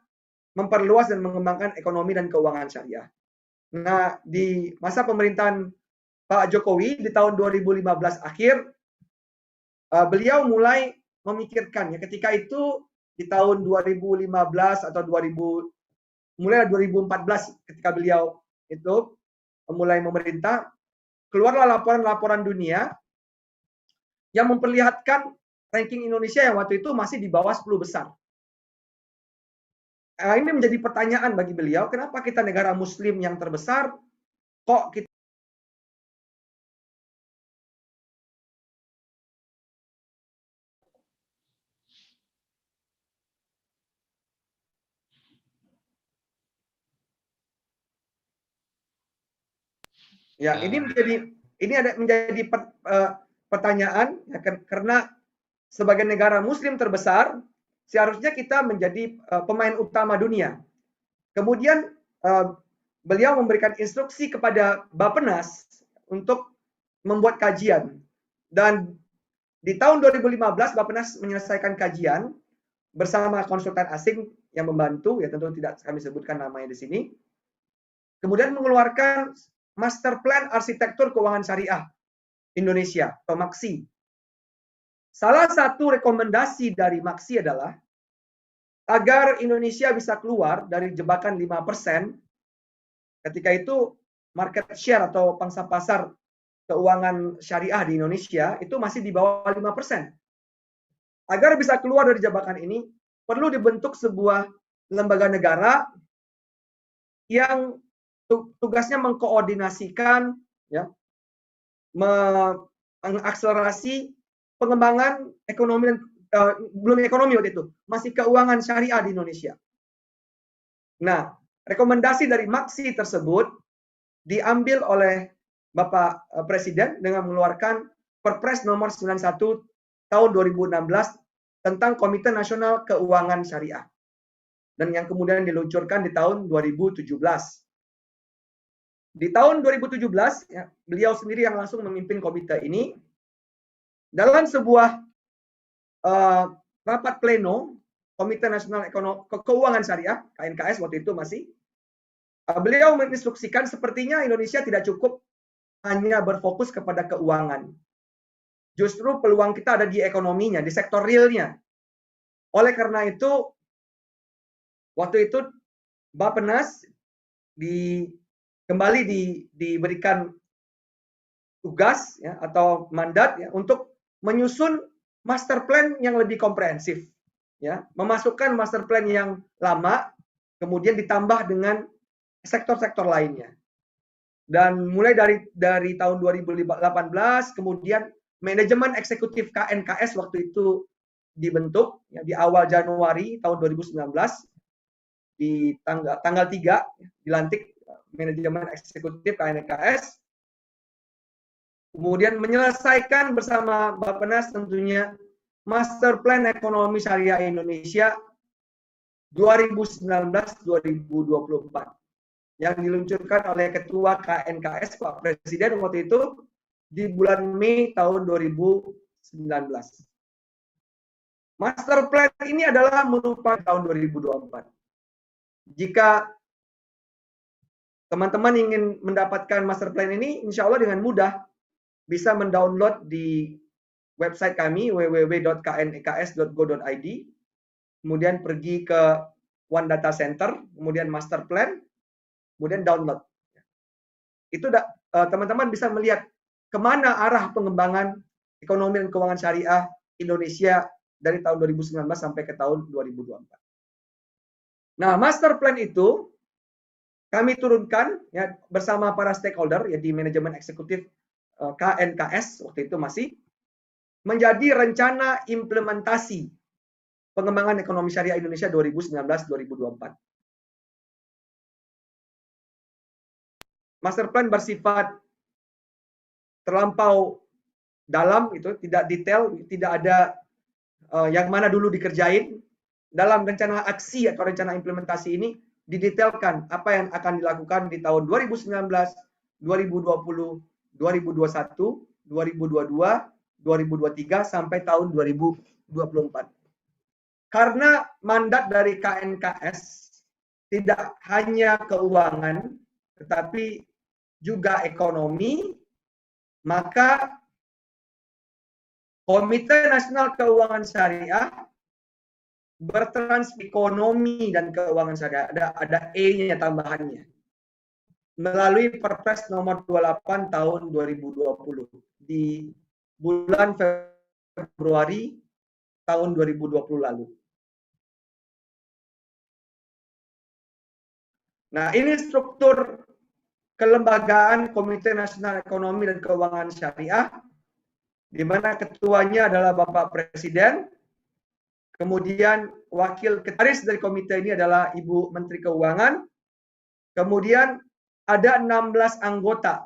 memperluas dan mengembangkan ekonomi dan keuangan syariah. Nah, di masa pemerintahan Pak Jokowi di tahun 2015 akhir, beliau mulai memikirkan ya, ketika itu di tahun 2015 atau mulai 2014 ketika beliau itu mulai memerintah, keluarlah laporan-laporan dunia yang memperlihatkan ranking Indonesia yang waktu itu masih di bawah 10 besar. Ini menjadi pertanyaan bagi beliau, kenapa kita negara muslim yang terbesar, kok kita ya, ini menjadi pertanyaan ya, karena sebagai negara muslim terbesar seharusnya kita menjadi pemain utama dunia. Kemudian beliau memberikan instruksi kepada Bappenas untuk membuat kajian, dan di tahun 2015 Bappenas menyelesaikan kajian bersama konsultan asing yang membantu, ya tentu tidak kami sebutkan namanya di sini. Kemudian mengeluarkan Master Plan Arsitektur Keuangan Syariah Indonesia atau MAKSI. Salah satu rekomendasi dari MAKSI adalah agar Indonesia bisa keluar dari jebakan 5%, ketika itu market share atau pangsa pasar keuangan syariah di Indonesia itu masih di bawah 5%. Agar bisa keluar dari jebakan ini, perlu dibentuk sebuah lembaga negara yang tugasnya mengkoordinasikan, ya, mengakselerasi pengembangan ekonomi dan belum ekonomi waktu itu, masih keuangan syariah di Indonesia. Nah, rekomendasi dari Maksi tersebut diambil oleh Bapak Presiden dengan mengeluarkan Perpres nomor 91 tahun 2016 tentang Komite Nasional Keuangan Syariah, dan yang kemudian diluncurkan di tahun 2017. Di tahun 2017, ya, beliau sendiri yang langsung memimpin komite ini. Dalam sebuah rapat pleno Komite Nasional Keuangan Syariah, KNKS waktu itu masih, beliau menginstruksikan sepertinya Indonesia tidak cukup hanya berfokus kepada keuangan. Justru peluang kita ada di ekonominya, di sektor realnya. Oleh karena itu, waktu itu Bappenas kembali diberikan tugas, ya, atau mandat, ya, untuk menyusun master plan yang lebih komprehensif, ya, memasukkan master plan yang lama kemudian ditambah dengan sektor-sektor lainnya. Dan mulai dari tahun 2018 kemudian manajemen eksekutif KNKS waktu itu dibentuk, ya, di awal Januari tahun 2019, di tanggal 3 dilantik manajemen eksekutif KNKS. Kemudian menyelesaikan bersama Bappenas tentunya Master Plan Ekonomi Syariah Indonesia 2019-2024 yang diluncurkan oleh Ketua KNKS Pak Presiden waktu itu di bulan Mei tahun 2019. Master Plan ini adalah merupakan tahun 2024. Jika teman-teman ingin mendapatkan Master Plan ini, insya Allah dengan mudah bisa mendownload di website kami www.kneks.go.id, kemudian pergi ke One Data Center, kemudian Master Plan, kemudian download. Itu teman-teman bisa melihat kemana arah pengembangan ekonomi dan keuangan syariah Indonesia dari tahun 2019 sampai ke tahun 2024. Nah, Master Plan itu kami turunkan, ya, bersama para stakeholder, ya, di manajemen eksekutif KNKS waktu itu masih menjadi rencana implementasi pengembangan ekonomi syariah Indonesia 2019-2024. Master Plan bersifat terlampau dalam, itu tidak detail, tidak ada yang mana dulu dikerjain. Dalam rencana aksi atau rencana implementasi ini didetailkan apa yang akan dilakukan di tahun 2019, 2020, 2021, 2022, 2023 sampai tahun 2024. Karena mandat dari KNKS tidak hanya keuangan tetapi juga ekonomi, maka Komite Nasional Keuangan Syariah bertransekonomi dan keuangan syariah, ada E-nya tambahannya, melalui Perpres nomor 28 tahun 2020 di bulan Februari tahun 2020 lalu. Nah, ini struktur kelembagaan Komite Nasional Ekonomi dan Keuangan Syariah, di mana ketuanya adalah Bapak Presiden, kemudian wakil ketua dari komite ini adalah Ibu Menteri Keuangan, kemudian ada 16 anggota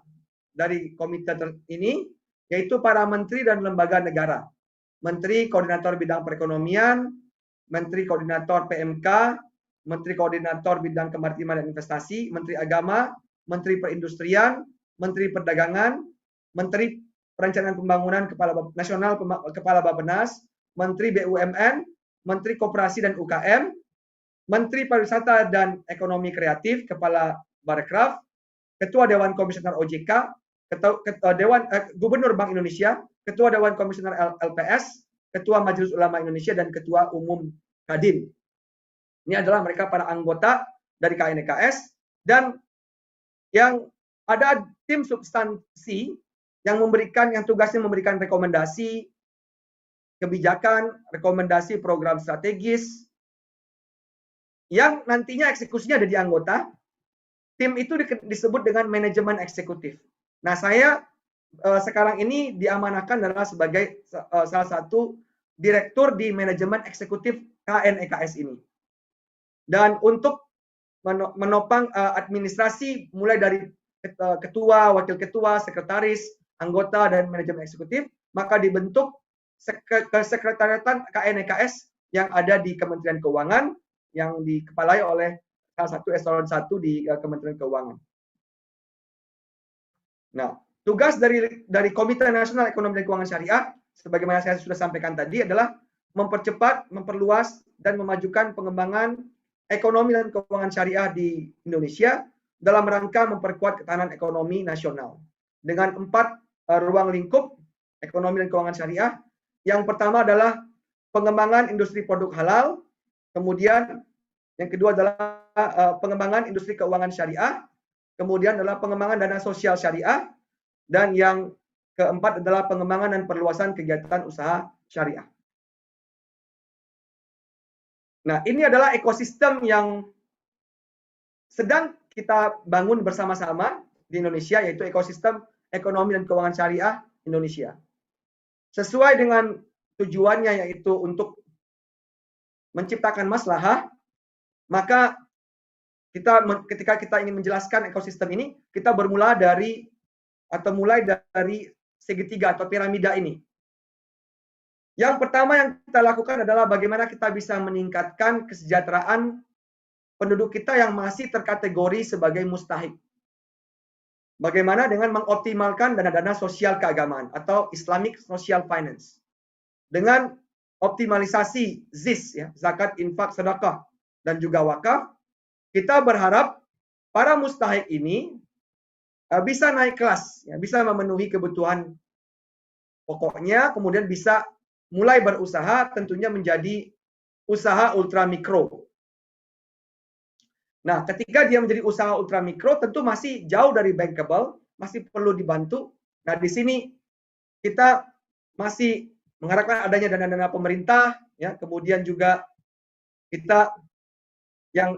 dari komite ini, yaitu para menteri dan lembaga negara. Menteri Koordinator Bidang Perekonomian, Menteri Koordinator PMK, Menteri Koordinator Bidang Kemaritiman dan Investasi, Menteri Agama, Menteri Perindustrian, Menteri Perdagangan, Menteri Perencanaan Pembangunan Nasional Kepala Bappenas, Menteri BUMN, Menteri Koperasi dan UKM, Menteri Pariwisata dan Ekonomi Kreatif, Kepala Barekraf, Ketua Dewan Komisioner OJK, Gubernur Bank Indonesia, Ketua Dewan Komisioner LPS, Ketua Majelis Ulama Indonesia, dan Ketua Umum Kadin. Ini adalah mereka para anggota dari KNKS, dan yang ada tim substansi yang tugasnya memberikan rekomendasi kebijakan, rekomendasi program strategis, yang nantinya eksekusinya ada di anggota. Tim itu disebut dengan manajemen eksekutif. Nah, saya sekarang ini diamanahkan adalah sebagai salah satu direktur di manajemen eksekutif KNEKS ini. Dan untuk menopang administrasi mulai dari ketua, wakil ketua, sekretaris, anggota, dan manajemen eksekutif, maka dibentuk kesekretariatan KNEKS yang ada di Kementerian Keuangan yang dikepalai oleh salah satu eselon 1 di Kementerian Keuangan. Nah, tugas dari Komite Nasional Ekonomi dan Keuangan Syariah, sebagaimana saya sudah sampaikan tadi, adalah mempercepat, memperluas, dan memajukan pengembangan ekonomi dan keuangan syariah di Indonesia dalam rangka memperkuat ketahanan ekonomi nasional. Dengan 4 ruang lingkup ekonomi dan keuangan syariah. Yang pertama adalah pengembangan industri produk halal, kemudian yang kedua adalah pengembangan industri keuangan syariah, kemudian adalah pengembangan dana sosial syariah, dan yang keempat adalah pengembangan dan perluasan kegiatan usaha syariah. Nah, ini adalah ekosistem yang sedang kita bangun bersama-sama di Indonesia, yaitu ekosistem ekonomi dan keuangan syariah Indonesia. Sesuai dengan tujuannya, yaitu untuk menciptakan maslahah, maka ketika kita ingin menjelaskan ekosistem ini, kita mulai dari segitiga atau piramida ini. Yang pertama yang kita lakukan adalah bagaimana kita bisa meningkatkan kesejahteraan penduduk kita yang masih terkategori sebagai mustahik. Bagaimana dengan mengoptimalkan dana-dana sosial keagamaan atau Islamic Social Finance. Dengan optimalisasi ZIS, ya, zakat, infak, sedekah, dan juga wakaf, kita berharap para mustahik ini bisa naik kelas, ya, bisa memenuhi kebutuhan pokoknya, kemudian bisa mulai berusaha, tentunya menjadi usaha ultramikro. Nah, ketika dia menjadi usaha ultramikro, tentu masih jauh dari bankable, masih perlu dibantu. Nah, di sini kita masih mengharapkan adanya dana-dana pemerintah, ya, kemudian juga kita yang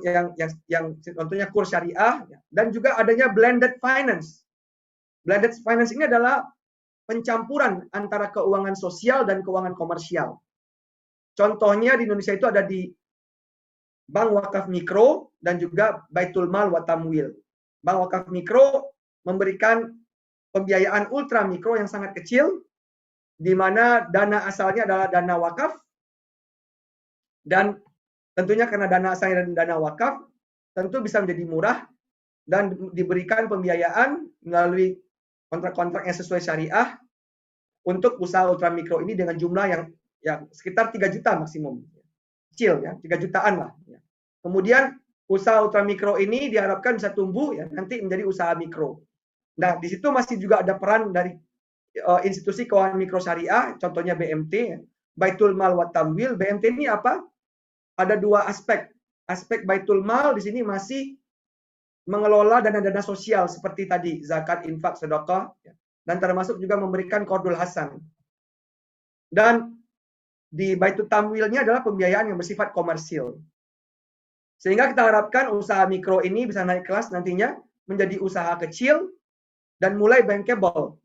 tentunya kurs syariah, ya, dan juga adanya blended finance. Blended finance ini adalah pencampuran antara keuangan sosial dan keuangan komersial. Contohnya di Indonesia itu ada di Bank Wakaf Mikro dan juga Baitul Mal wa Tamwil. Bank Wakaf Mikro memberikan pembiayaan ultra mikro yang sangat kecil, di mana dana asalnya adalah dana wakaf, dan tentunya karena dana asalnya dan dana wakaf, tentu bisa menjadi murah dan diberikan pembiayaan melalui kontrak-kontrak yang sesuai syariah untuk usaha ultramikro ini dengan jumlah yang sekitar 3 juta maksimum. Kecil, ya, 3 jutaan lah. Ya. Kemudian usaha ultramikro ini diharapkan bisa tumbuh, ya, nanti menjadi usaha mikro. Nah, di situ masih juga ada peran dari institusi keuangan mikro syariah, contohnya BMT, ya, Baitul Mal wa Tamwil. BMT ini apa? Ada 2 aspek. Aspek Baitul Mal di sini masih mengelola dana-dana sosial seperti tadi, zakat, infak, sedekah, ya, dan termasuk juga memberikan qardul hasan. Dan di Baitul Tamwilnya adalah pembiayaan yang bersifat komersil. Sehingga kita harapkan usaha mikro ini bisa naik kelas nantinya menjadi usaha kecil dan mulai bankable,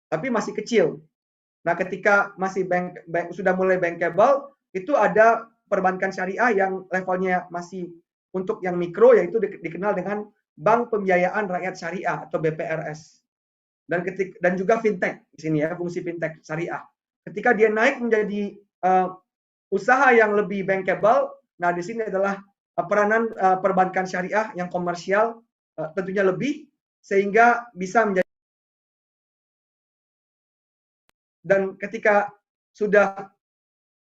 tapi masih kecil. Nah, ketika masih sudah mulai bankable, itu ada perbankan syariah yang levelnya masih untuk yang mikro, yaitu dikenal dengan Bank Pembiayaan Rakyat Syariah atau BPRS. Dan juga fintech di sini, ya, fungsi fintech syariah. Ketika dia naik menjadi usaha yang lebih bankable, nah di sini adalah peranan perbankan syariah yang komersial tentunya lebih, sehingga bisa menjadi, dan ketika sudah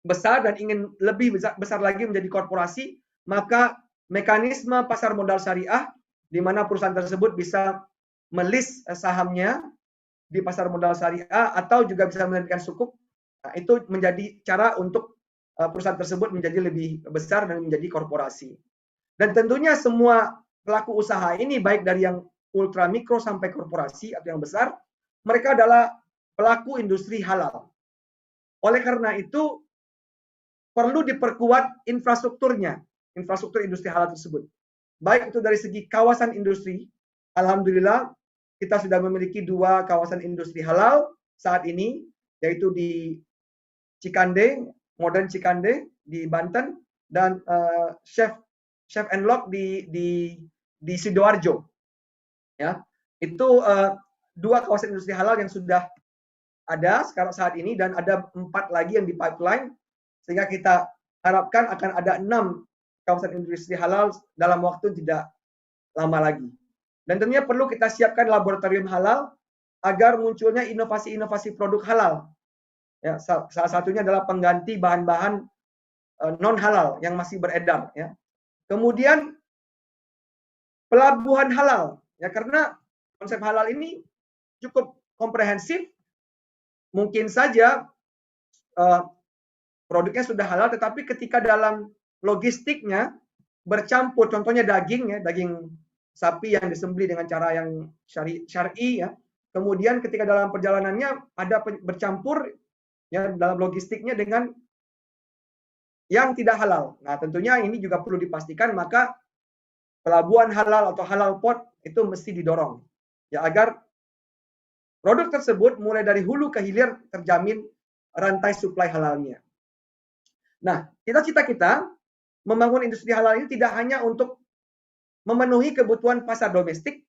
besar dan ingin lebih besar lagi menjadi korporasi, maka mekanisme pasar modal syariah di mana perusahaan tersebut bisa melis sahamnya di pasar modal syariah atau juga bisa menerbitkan sukuk. Nah, itu menjadi cara untuk perusahaan tersebut menjadi lebih besar dan menjadi korporasi. Dan tentunya semua pelaku usaha ini, baik dari yang ultra mikro sampai korporasi atau yang besar, mereka adalah pelaku industri halal. Oleh karena itu perlu diperkuat infrastrukturnya. infrastruktur industri halal tersebut. Baik itu dari segi kawasan industri, alhamdulillah kita sudah memiliki 2 kawasan industri halal saat ini, yaitu di Cikande, Modern Cikande di Banten, dan Chef and Lok di Sidoarjo. Ya, itu 2 kawasan industri halal yang sudah ada sekarang saat ini, dan ada 4 lagi yang di pipeline, sehingga kita harapkan akan ada 6 kawasan industri halal dalam waktu tidak lama lagi. Dan tentunya perlu kita siapkan laboratorium halal agar munculnya inovasi-inovasi produk halal. Ya, salah satunya adalah pengganti bahan-bahan non halal yang masih beredar. Ya. Kemudian pelabuhan halal, ya, karena konsep halal ini cukup komprehensif. Mungkin saja produknya sudah halal, tetapi ketika dalam logistiknya bercampur, contohnya daging, ya, daging sapi yang disembelih dengan cara yang syar'i, ya. Kemudian ketika dalam perjalanannya ada bercampur, ya, dalam logistiknya dengan yang tidak halal. Nah, tentunya ini juga perlu dipastikan, maka pelabuhan halal atau halal port itu mesti didorong, ya, agar produk tersebut mulai dari hulu ke hilir terjamin rantai suplai halalnya. Nah, cita-cita kita membangun industri halal ini tidak hanya untuk memenuhi kebutuhan pasar domestik,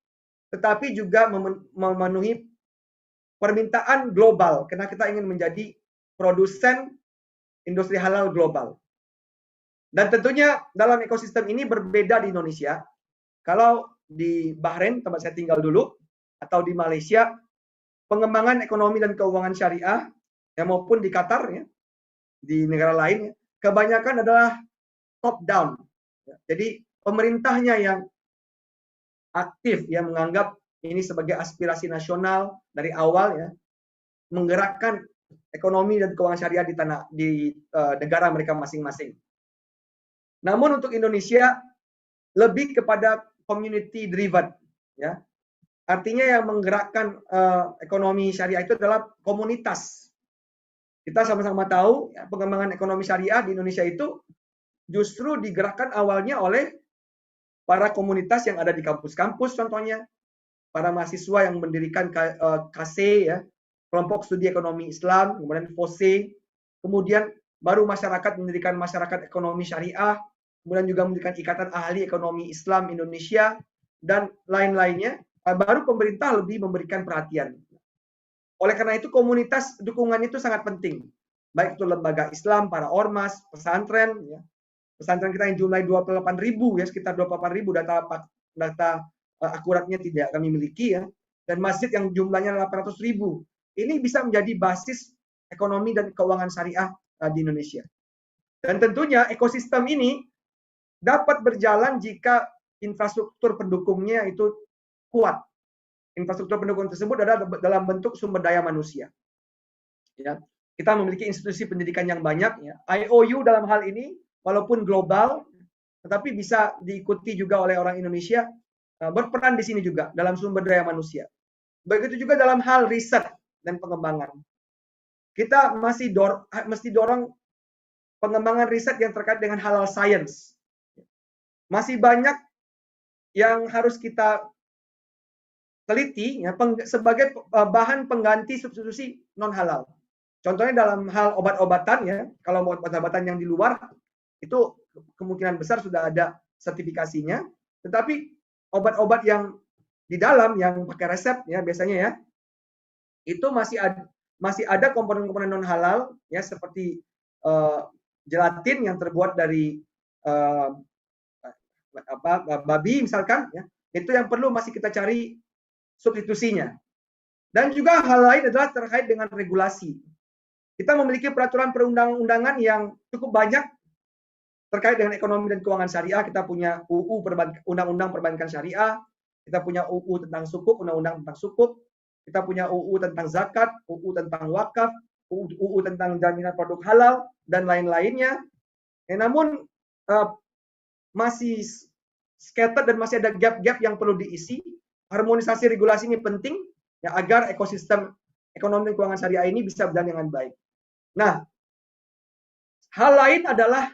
tetapi juga memenuhi permintaan global, karena kita ingin menjadi produsen industri halal global. Dan tentunya dalam ekosistem ini berbeda di Indonesia. Kalau di Bahrain, tempat saya tinggal dulu, atau di Malaysia, pengembangan ekonomi dan keuangan syariah, ya, maupun di Qatar, ya, di negara lain, ya, kebanyakan adalah top down. Jadi pemerintahnya yang aktif, yang menganggap ini sebagai aspirasi nasional dari awal, ya, menggerakkan ekonomi dan keuangan syariah di negara mereka masing-masing. Namun untuk Indonesia lebih kepada community driven, ya. Artinya yang menggerakkan ekonomi syariah itu adalah komunitas. Kita sama-sama tahu, ya, pengembangan ekonomi syariah di Indonesia itu justru digerakkan awalnya oleh para komunitas yang ada di kampus-kampus, contohnya para mahasiswa yang mendirikan KC, ya, kelompok studi ekonomi Islam, kemudian FOSE, kemudian baru masyarakat mendirikan masyarakat ekonomi syariah, kemudian juga mendirikan ikatan ahli ekonomi Islam Indonesia, dan lain-lainnya. Baru pemerintah lebih memberikan perhatian. Oleh karena itu komunitas dukungan itu sangat penting, baik itu lembaga Islam, para ormas, pesantren, ya. Pesantren kita yang jumlahnya 28.000, ya, sekitar 28.000, data akuratnya tidak kami miliki, ya, dan masjid yang jumlahnya 800.000. Ini bisa menjadi basis ekonomi dan keuangan syariah di Indonesia. Dan tentunya ekosistem ini dapat berjalan jika infrastruktur pendukungnya itu kuat. Infrastruktur pendukung tersebut adalah dalam bentuk sumber daya manusia. Ya, kita memiliki institusi pendidikan yang banyak, ya. IOU dalam hal ini walaupun global, tetapi bisa diikuti juga oleh orang Indonesia, berperan di sini juga dalam sumber daya manusia. Begitu juga dalam hal riset dan pengembangan. Kita mesti dorong pengembangan riset yang terkait dengan halal science. Masih banyak yang harus kita teliti, ya, sebagai bahan pengganti substitusi non halal. Contohnya dalam hal obat-obatan, ya, kalau obat-obatan yang di luar itu kemungkinan besar sudah ada sertifikasinya, tetapi obat-obat yang di dalam yang pakai resep, ya, biasanya, ya, itu masih ada komponen-komponen non halal, ya, seperti gelatin yang terbuat dari babi misalkan, ya, itu yang perlu masih kita cari substitusinya. Dan juga hal lain adalah terkait dengan regulasi. Kita memiliki peraturan perundang-undangan yang cukup banyak terkait dengan ekonomi dan keuangan syariah. Kita punya UU Undang-Undang Perbankan Syariah, kita punya UU tentang sukuk, Undang-Undang tentang sukuk, kita punya UU tentang zakat, UU tentang wakaf, UU tentang jaminan produk halal, dan lain-lainnya. Namun masih scattered dan masih ada gap-gap yang perlu diisi. Harmonisasi regulasi ini penting, ya, agar ekosistem ekonomi dan keuangan syariah ini bisa berjalan dengan baik. Nah, hal lain adalah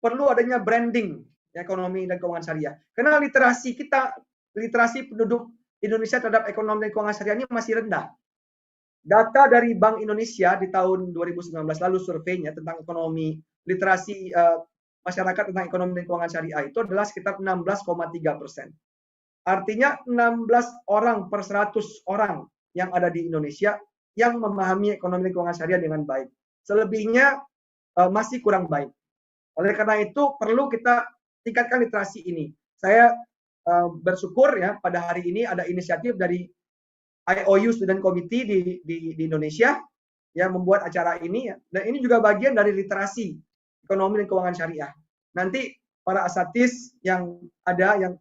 perlu adanya branding ekonomi dan keuangan syariah. Karena literasi penduduk Indonesia terhadap ekonomi dan keuangan syariah ini masih rendah. Data dari Bank Indonesia di tahun 2019 lalu surveinya tentang ekonomi literasi masyarakat tentang ekonomi dan keuangan syariah itu adalah sekitar 16,3%. Artinya 16 orang per 100 orang yang ada di Indonesia yang memahami ekonomi dan keuangan syariah dengan baik. Selebihnya masih kurang baik. Oleh karena itu perlu kita tingkatkan literasi ini. Saya bersyukur ya pada hari ini ada inisiatif dari IOU Student Committee di Indonesia yang membuat acara ini ya. Dan ini juga bagian dari literasi ekonomi dan keuangan syariah. Nanti para asatidz yang ada yang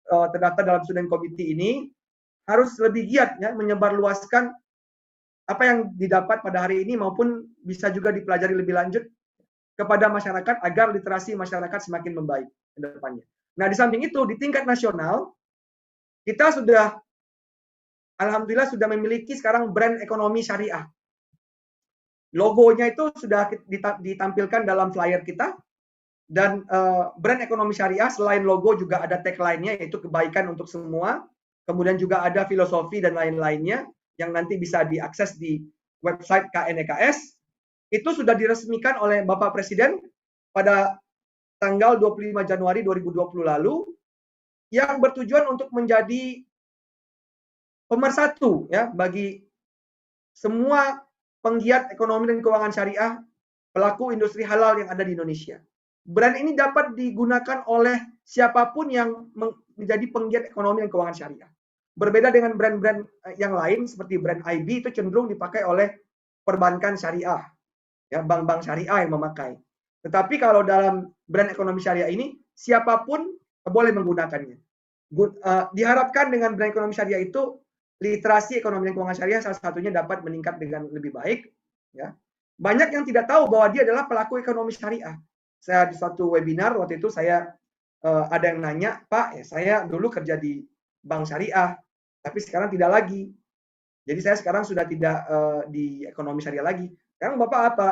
terdaftar dalam Student Committee ini harus lebih giat ya menyebarluaskan apa yang didapat pada hari ini maupun bisa juga dipelajari lebih lanjut kepada masyarakat agar literasi masyarakat semakin membaik ke depannya. Nah, di samping itu di tingkat nasional kita sudah alhamdulillah sudah memiliki sekarang brand ekonomi syariah. Logonya itu sudah ditampilkan dalam flyer kita dan brand ekonomi syariah selain logo juga ada tagline-nya yaitu kebaikan untuk semua. Kemudian juga ada filosofi dan lain-lainnya yang nanti bisa diakses di website KNEKS. Itu sudah diresmikan oleh Bapak Presiden pada tanggal 25 Januari 2020 lalu yang bertujuan untuk menjadi pemersatu ya bagi semua penggiat ekonomi dan keuangan syariah, pelaku industri halal yang ada di Indonesia. Brand ini dapat digunakan oleh siapapun yang menjadi penggiat ekonomi dan keuangan syariah. Berbeda dengan brand-brand yang lain seperti brand IB itu cenderung dipakai oleh perbankan syariah, ya bank-bank syariah yang memakai. Tetapi kalau dalam brand ekonomi syariah ini siapapun boleh menggunakannya. Diharapkan dengan brand ekonomi syariah itu literasi ekonomi dan keuangan syariah salah satunya dapat meningkat dengan lebih baik. Ya. Banyak yang tidak tahu bahwa dia adalah pelaku ekonomi syariah. Saya di suatu webinar waktu itu saya ada yang nanya, Pak, ya saya dulu kerja di bank syariah, tapi sekarang tidak lagi. Jadi saya sekarang sudah tidak di ekonomi syariah lagi. Sekarang Bapak apa?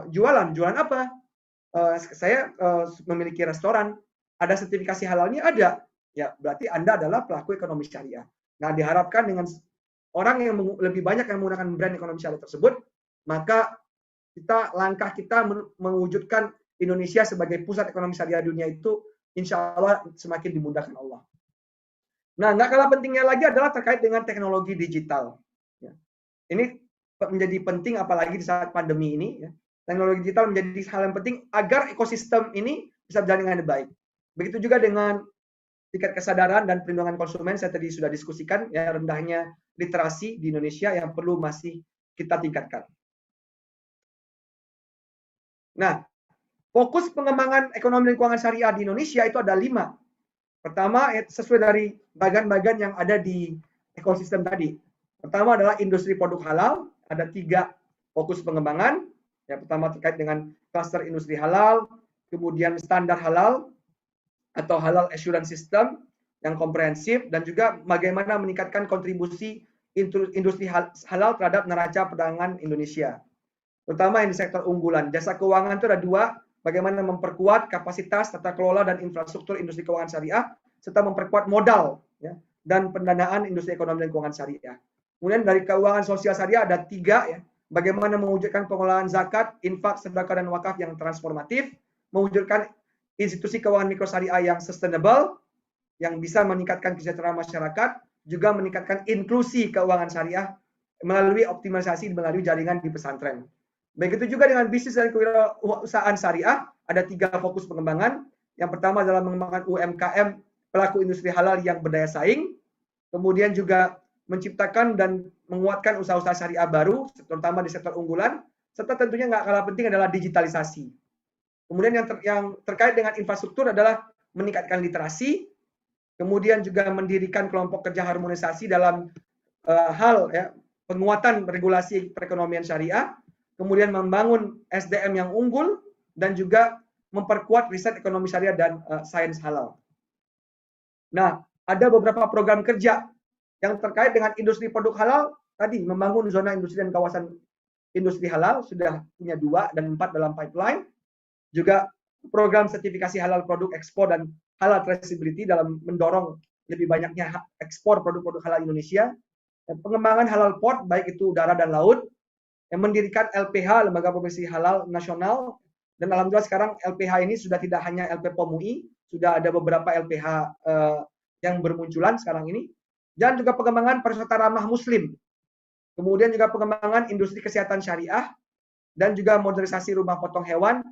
Jualan apa? Saya memiliki restoran. Ada sertifikasi halalnya? Ada. Ya, berarti Anda adalah pelaku ekonomi syariah. Nah, diharapkan dengan orang yang lebih banyak yang menggunakan brand ekonomi syariah tersebut, maka langkah kita mewujudkan Indonesia sebagai pusat ekonomi syariah dunia itu insya Allah semakin dimudahkan Allah. Nah, nggak kalah pentingnya lagi adalah terkait dengan teknologi digital. Ya. Ini menjadi penting apalagi di saat pandemi ini. Ya. Teknologi digital menjadi hal yang penting agar ekosistem ini bisa berjalan dengan baik. Begitu juga dengan tingkat kesadaran dan perlindungan konsumen, saya tadi sudah diskusikan ya rendahnya literasi di Indonesia yang perlu masih kita tingkatkan. Nah, fokus pengembangan ekonomi dan keuangan syariah di Indonesia itu ada 5. Pertama, sesuai dari bagian-bagian yang ada di ekosistem tadi. Pertama adalah industri produk halal, ada 3 fokus pengembangan. Yang pertama terkait dengan cluster industri halal, kemudian standar halal atau halal assurance system yang komprehensif, dan juga bagaimana meningkatkan kontribusi industri halal terhadap neraca perdagangan Indonesia. Terutama yang di sektor unggulan. Jasa keuangan itu ada 2, bagaimana memperkuat kapasitas tata kelola dan infrastruktur industri keuangan syariah, serta memperkuat modal ya, dan pendanaan industri ekonomi dan keuangan syariah. Kemudian dari keuangan sosial syariah ada 3 ya, bagaimana mewujudkan pengelolaan zakat, infak, sedekah dan wakaf yang transformatif, mewujudkan institusi keuangan mikro syariah yang sustainable, yang bisa meningkatkan kesejahteraan masyarakat, juga meningkatkan inklusi keuangan syariah melalui optimalisasi melalui jaringan di pesantren. Begitu juga dengan bisnis dan kewirausahaan syariah, ada 3 fokus pengembangan. Yang pertama adalah mengembangkan UMKM pelaku industri halal yang berdaya saing, kemudian juga menciptakan dan menguatkan usaha-usaha syariah baru, terutama di sektor unggulan, serta tentunya nggak kalah penting adalah digitalisasi. Kemudian yang terkait dengan infrastruktur adalah meningkatkan literasi, kemudian juga mendirikan kelompok kerja harmonisasi dalam hal ya, penguatan regulasi perekonomian syariah, kemudian membangun SDM yang unggul, dan juga memperkuat riset ekonomi syariah dan sains halal. Nah, ada beberapa program kerja yang terkait dengan industri produk halal, tadi membangun zona industri dan kawasan industri halal, sudah punya 2 dan 4 dalam pipeline, juga program sertifikasi halal produk ekspor dan halal traceability dalam mendorong lebih banyaknya ekspor produk-produk halal Indonesia, dan pengembangan halal port baik itu udara dan laut, yang mendirikan LPH Lembaga Profesi Halal Nasional, dan alhamdulillah sekarang LPH ini sudah tidak hanya LPPOM UI, sudah ada beberapa LPH yang bermunculan sekarang ini, dan juga pengembangan pariwisata ramah muslim, kemudian juga pengembangan industri kesehatan syariah, dan juga modernisasi rumah potong hewan,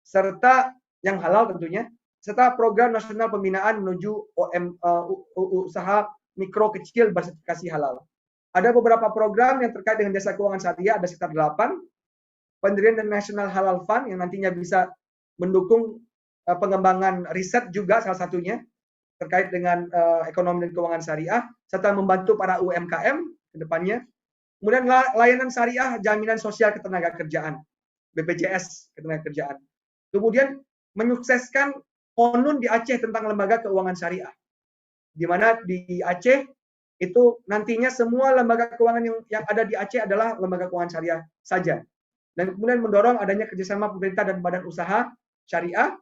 serta yang halal tentunya, serta program nasional pembinaan menuju usaha mikro kecil bersertifikasi halal. Ada beberapa program yang terkait dengan jasa keuangan syariah, ada sekitar 8. Pendirian National Halal Fund yang nantinya bisa mendukung pengembangan riset juga salah satunya terkait dengan ekonomi dan keuangan syariah, serta membantu para UMKM ke depannya. Kemudian layanan syariah jaminan sosial ketenagakerjaan, BPJS ketenagakerjaan. Kemudian menyukseskan Konun di Aceh tentang lembaga keuangan syariah, di mana di Aceh itu nantinya semua lembaga keuangan yang ada di Aceh adalah lembaga keuangan syariah saja. Dan kemudian mendorong adanya kerjasama pemerintah dan badan usaha syariah,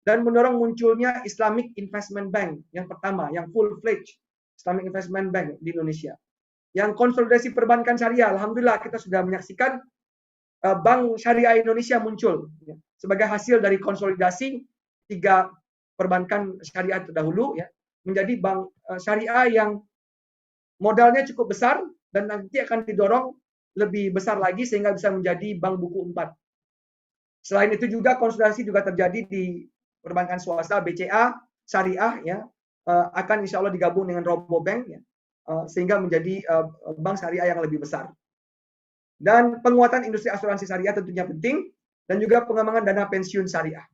dan mendorong munculnya Islamic Investment Bank yang pertama, yang full-fledged Islamic Investment Bank di Indonesia. Yang konsolidasi perbankan syariah, alhamdulillah kita sudah menyaksikan Bank Syariah Indonesia muncul sebagai hasil dari konsolidasi 3 perbankan syariah terdahulu menjadi bank syariah yang modalnya cukup besar dan nanti akan didorong lebih besar lagi sehingga bisa menjadi bank buku 4. Selain itu juga konsolidasi juga terjadi di perbankan swasta, BCA syariah akan insya Allah digabung dengan Robobank sehingga menjadi bank syariah yang lebih besar. Dan penguatan industri asuransi syariah tentunya penting, dan juga pengembangan dana pensiun syariah.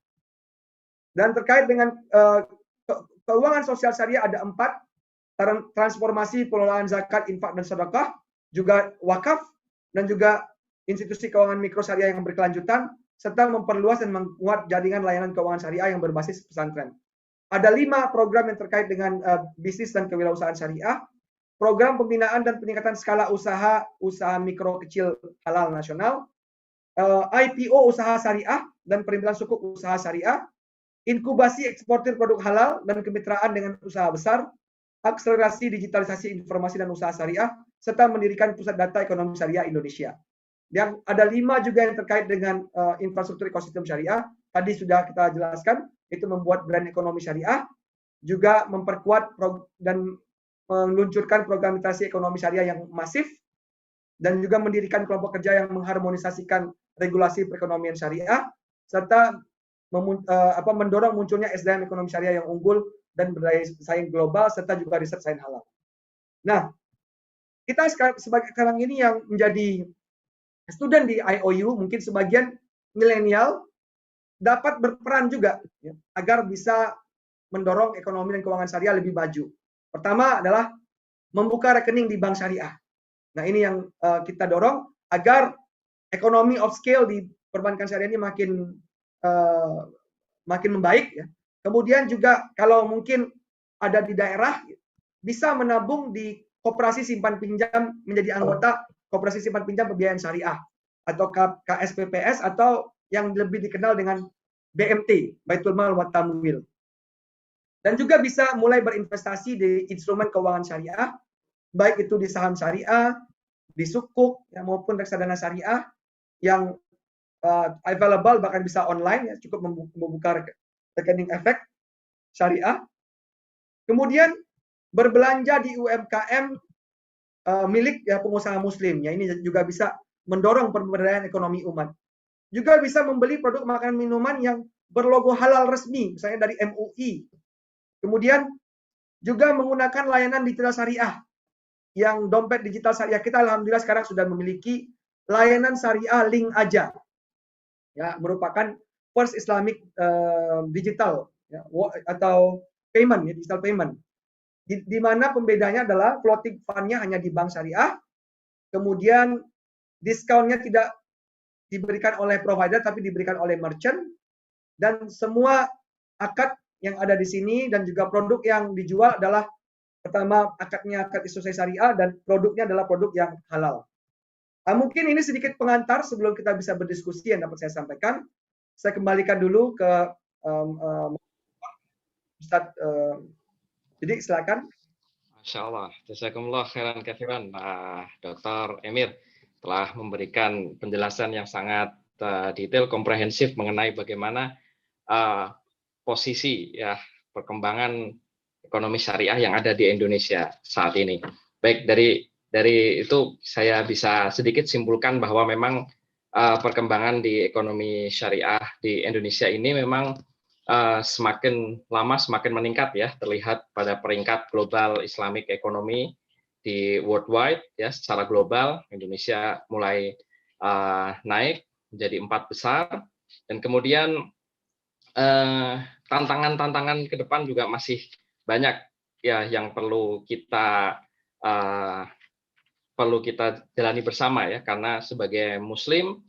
Dan terkait dengan keuangan sosial syariah ada 4, transformasi pengelolaan zakat, infak, dan sedekah, juga wakaf, dan juga institusi keuangan mikro syariah yang berkelanjutan, serta memperluas dan menguat jaringan layanan keuangan syariah yang berbasis pesantren. Ada 5 program yang terkait dengan bisnis dan kewirausahaan syariah, program pembinaan dan peningkatan skala usaha mikro kecil halal nasional, IPO usaha syariah dan perimbangan sukuk usaha syariah, inkubasi eksportir produk halal dan kemitraan dengan usaha besar, akselerasi digitalisasi informasi dan usaha syariah, serta mendirikan pusat data ekonomi syariah Indonesia. Yang ada 5 juga yang terkait dengan infrastruktur ekosistem syariah. Tadi sudah kita jelaskan, itu membuat brand ekonomi syariah, juga memperkuat dan meluncurkan program literasi ekonomi syariah yang masif, dan juga mendirikan kelompok kerja yang mengharmonisasikan regulasi perekonomian syariah, serta mendorong munculnya SDM ekonomi syariah yang unggul dan berdaya saing global, serta juga riset sains halal. Nah, kita sekarang ini yang menjadi student di IOU, mungkin sebagian milenial dapat berperan juga agar bisa mendorong ekonomi dan keuangan syariah lebih maju. Pertama adalah membuka rekening di bank syariah. Nah, ini yang kita dorong agar ekonomi of scale di perbankan syariah ini makin membaik. Kemudian juga kalau mungkin ada di daerah, bisa menabung di koperasi simpan pinjam, menjadi anggota koperasi simpan pinjam pembiayaan syariah atau KSPPS, atau yang lebih dikenal dengan BMT, Baitul Mal wa Tamwil. Dan juga bisa mulai berinvestasi di instrumen keuangan syariah, baik itu di saham syariah, di sukuk maupun reksadana syariah yang available, bahkan bisa online, cukup membuka rekening efek syariah. Kemudian berbelanja di UMKM milik pengusaha muslim, ini juga bisa mendorong pemberdayaan ekonomi umat. Juga bisa membeli produk makanan minuman yang berlogo halal resmi, misalnya dari MUI. Kemudian juga menggunakan layanan digital syariah, yang dompet digital syariah kita alhamdulillah sekarang sudah memiliki layanan syariah link aja, merupakan first Islamic digital atau payment, digital payment, di mana pembedanya adalah floating fund-nya hanya di bank syariah, kemudian diskonnya tidak diberikan oleh provider tapi diberikan oleh merchant, dan semua akad yang ada di sini dan juga produk yang dijual adalah pertama akadnya akad istiqomah syariah dan produknya adalah produk yang halal. Mungkin ini sedikit pengantar sebelum kita bisa berdiskusi yang dapat saya sampaikan. saya kembalikan dulu ke Ustadz Didik, silakan. Masya Allah, jazakumullah khairan katsiran, Dr. Emir telah memberikan penjelasan yang sangat detail, komprehensif mengenai bagaimana posisi ya perkembangan ekonomi syariah yang ada di Indonesia saat ini. Baik, dari itu saya bisa sedikit simpulkan bahwa memang perkembangan di ekonomi syariah di Indonesia ini memang semakin lama semakin meningkat ya, terlihat pada peringkat global Islamic Economy di worldwide ya, secara global Indonesia mulai naik menjadi 4 besar, dan kemudian tantangan-tantangan ke depan juga masih banyak ya yang perlu kita jalani bersama ya, karena sebagai Muslim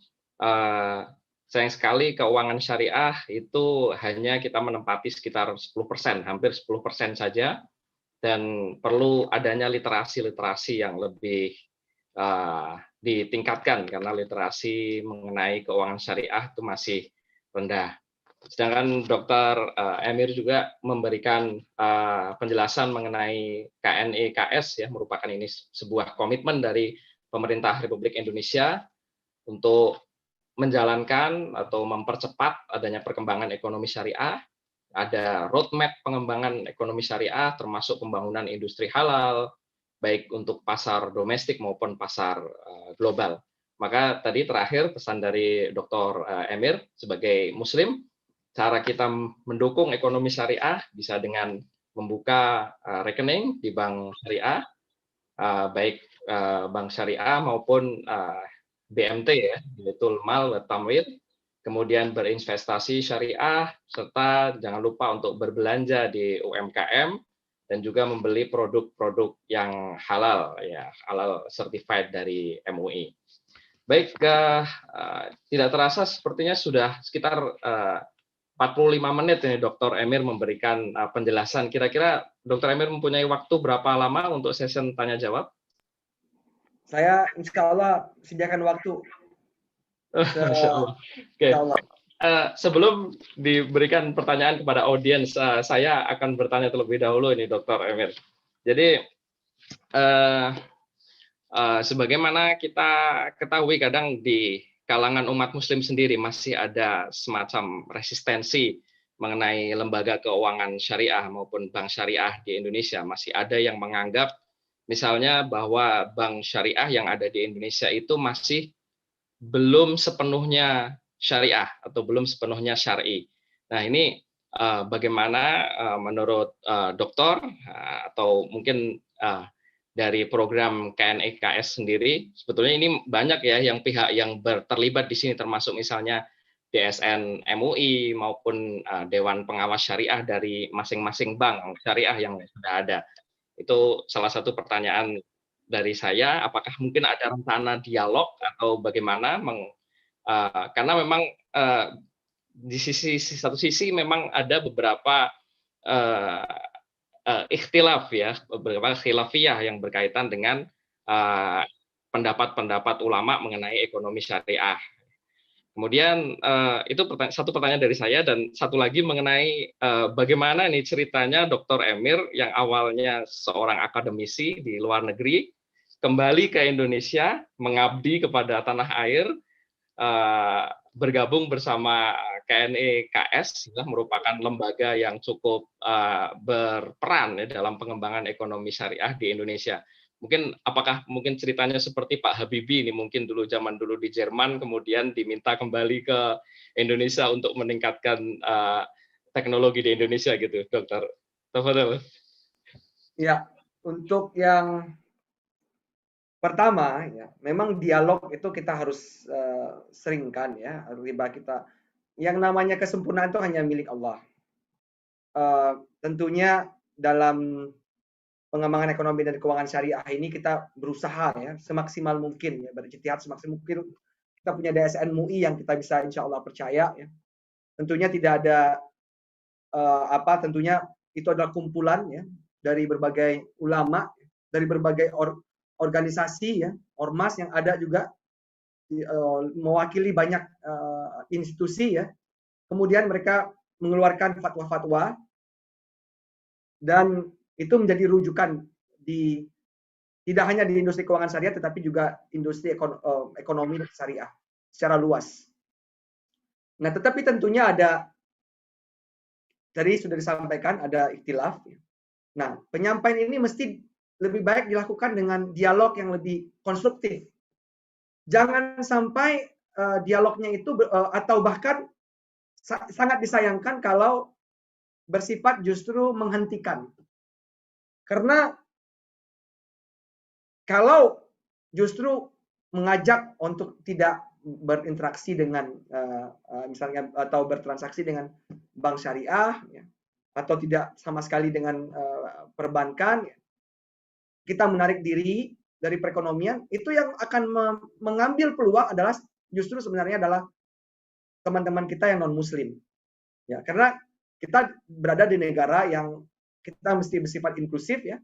sayang sekali keuangan syariah itu hanya kita menempati sekitar 10%, hampir 10% saja, dan perlu adanya literasi yang lebih ditingkatkan karena literasi mengenai keuangan syariah itu masih rendah. Sedangkan Dr. Emir juga memberikan penjelasan mengenai KNEKS ya, merupakan ini sebuah komitmen dari pemerintah Republik Indonesia untuk menjalankan atau mempercepat adanya perkembangan ekonomi syariah. Ada roadmap pengembangan ekonomi syariah termasuk pembangunan industri halal, baik untuk pasar domestik maupun pasar global. Maka tadi terakhir pesan dari Dr. Emir sebagai Muslim, cara kita mendukung ekonomi syariah bisa dengan membuka rekening di bank syariah, baik bank syariah maupun BMT ya, Baitul Mal wa Tamwil, kemudian berinvestasi syariah, serta jangan lupa untuk berbelanja di UMKM dan juga membeli produk-produk yang halal ya, halal certified dari MUI. Baik, tidak terasa sepertinya sudah sekitar 45 menit ini Dr. Emir memberikan penjelasan. Kira-kira Dr. Emir mempunyai waktu berapa lama untuk session tanya jawab? Saya insya Allah sediakan waktu. Masya Allah. Oke. Sebelum diberikan pertanyaan kepada audiens, saya akan bertanya terlebih dahulu ini Dr. Emir. Jadi sebagaimana kita ketahui kadang di kalangan umat Muslim sendiri masih ada semacam resistensi mengenai lembaga keuangan syariah maupun bank syariah di Indonesia. Masih ada yang menganggap misalnya bahwa bank syariah yang ada di Indonesia itu masih belum sepenuhnya syariah atau belum sepenuhnya syar'i. Nah ini bagaimana menurut dokter atau mungkin dari program KNEKS sendiri, sebetulnya ini banyak ya yang pihak yang terlibat di sini, termasuk misalnya DSN MUI maupun Dewan Pengawas Syariah dari masing-masing bank syariah yang sudah ada. Itu salah satu pertanyaan dari saya, apakah mungkin ada rencana dialog atau bagaimana? Karena memang di satu sisi memang ada beberapa ikhtilaf ya, beberapa khilafiyah yang berkaitan dengan pendapat-pendapat ulama mengenai ekonomi syariah. Kemudian itu satu pertanyaan dari saya, dan satu lagi mengenai bagaimana nih ceritanya Dr. Emir yang awalnya seorang akademisi di luar negeri kembali ke Indonesia mengabdi kepada tanah air, bergabung bersama KNEKS, merupakan lembaga yang cukup berperan ya, dalam pengembangan ekonomi syariah di Indonesia. Apakah mungkin ceritanya seperti Pak Habibie ini, mungkin zaman dulu di Jerman kemudian diminta kembali ke Indonesia untuk meningkatkan teknologi di Indonesia gitu, Dokter. Tafadhol. Ya, untuk yang pertama ya, memang dialog itu kita harus seringkan ya, riba kita. Yang namanya kesempurnaan itu hanya milik Allah. Tentunya dalam pengembangan ekonomi dan keuangan syariah ini kita berusaha ya semaksimal mungkin ya, berijtihad semaksimal mungkin. Kita punya DSN MUI yang kita bisa insya Allah percaya ya. Tentunya tidak ada tentunya itu adalah kumpulan ya dari berbagai ulama, dari berbagai organisasi ya, ormas yang ada juga mewakili banyak institusi ya. kemudian mereka mengeluarkan fatwa-fatwa, dan itu menjadi rujukan di tidak hanya di industri keuangan syariah, tetapi juga industri ekonomi syariah secara luas. Nah, tetapi tentunya ada, tadi sudah disampaikan, ada ikhtilaf. Nah, penyampaian ini mesti lebih baik dilakukan dengan dialog yang lebih konstruktif. Jangan sampai dialognya itu atau bahkan sangat disayangkan kalau bersifat justru menghentikan. Karena kalau justru mengajak untuk tidak berinteraksi dengan misalnya atau bertransaksi dengan bank syariah, ya, atau tidak sama sekali dengan perbankan, ya, kita menarik diri dari perekonomian, itu yang akan mengambil peluang adalah justru sebenarnya adalah teman-teman kita yang non muslim, ya, karena kita berada di negara yang kita mesti bersifat inklusif, ya,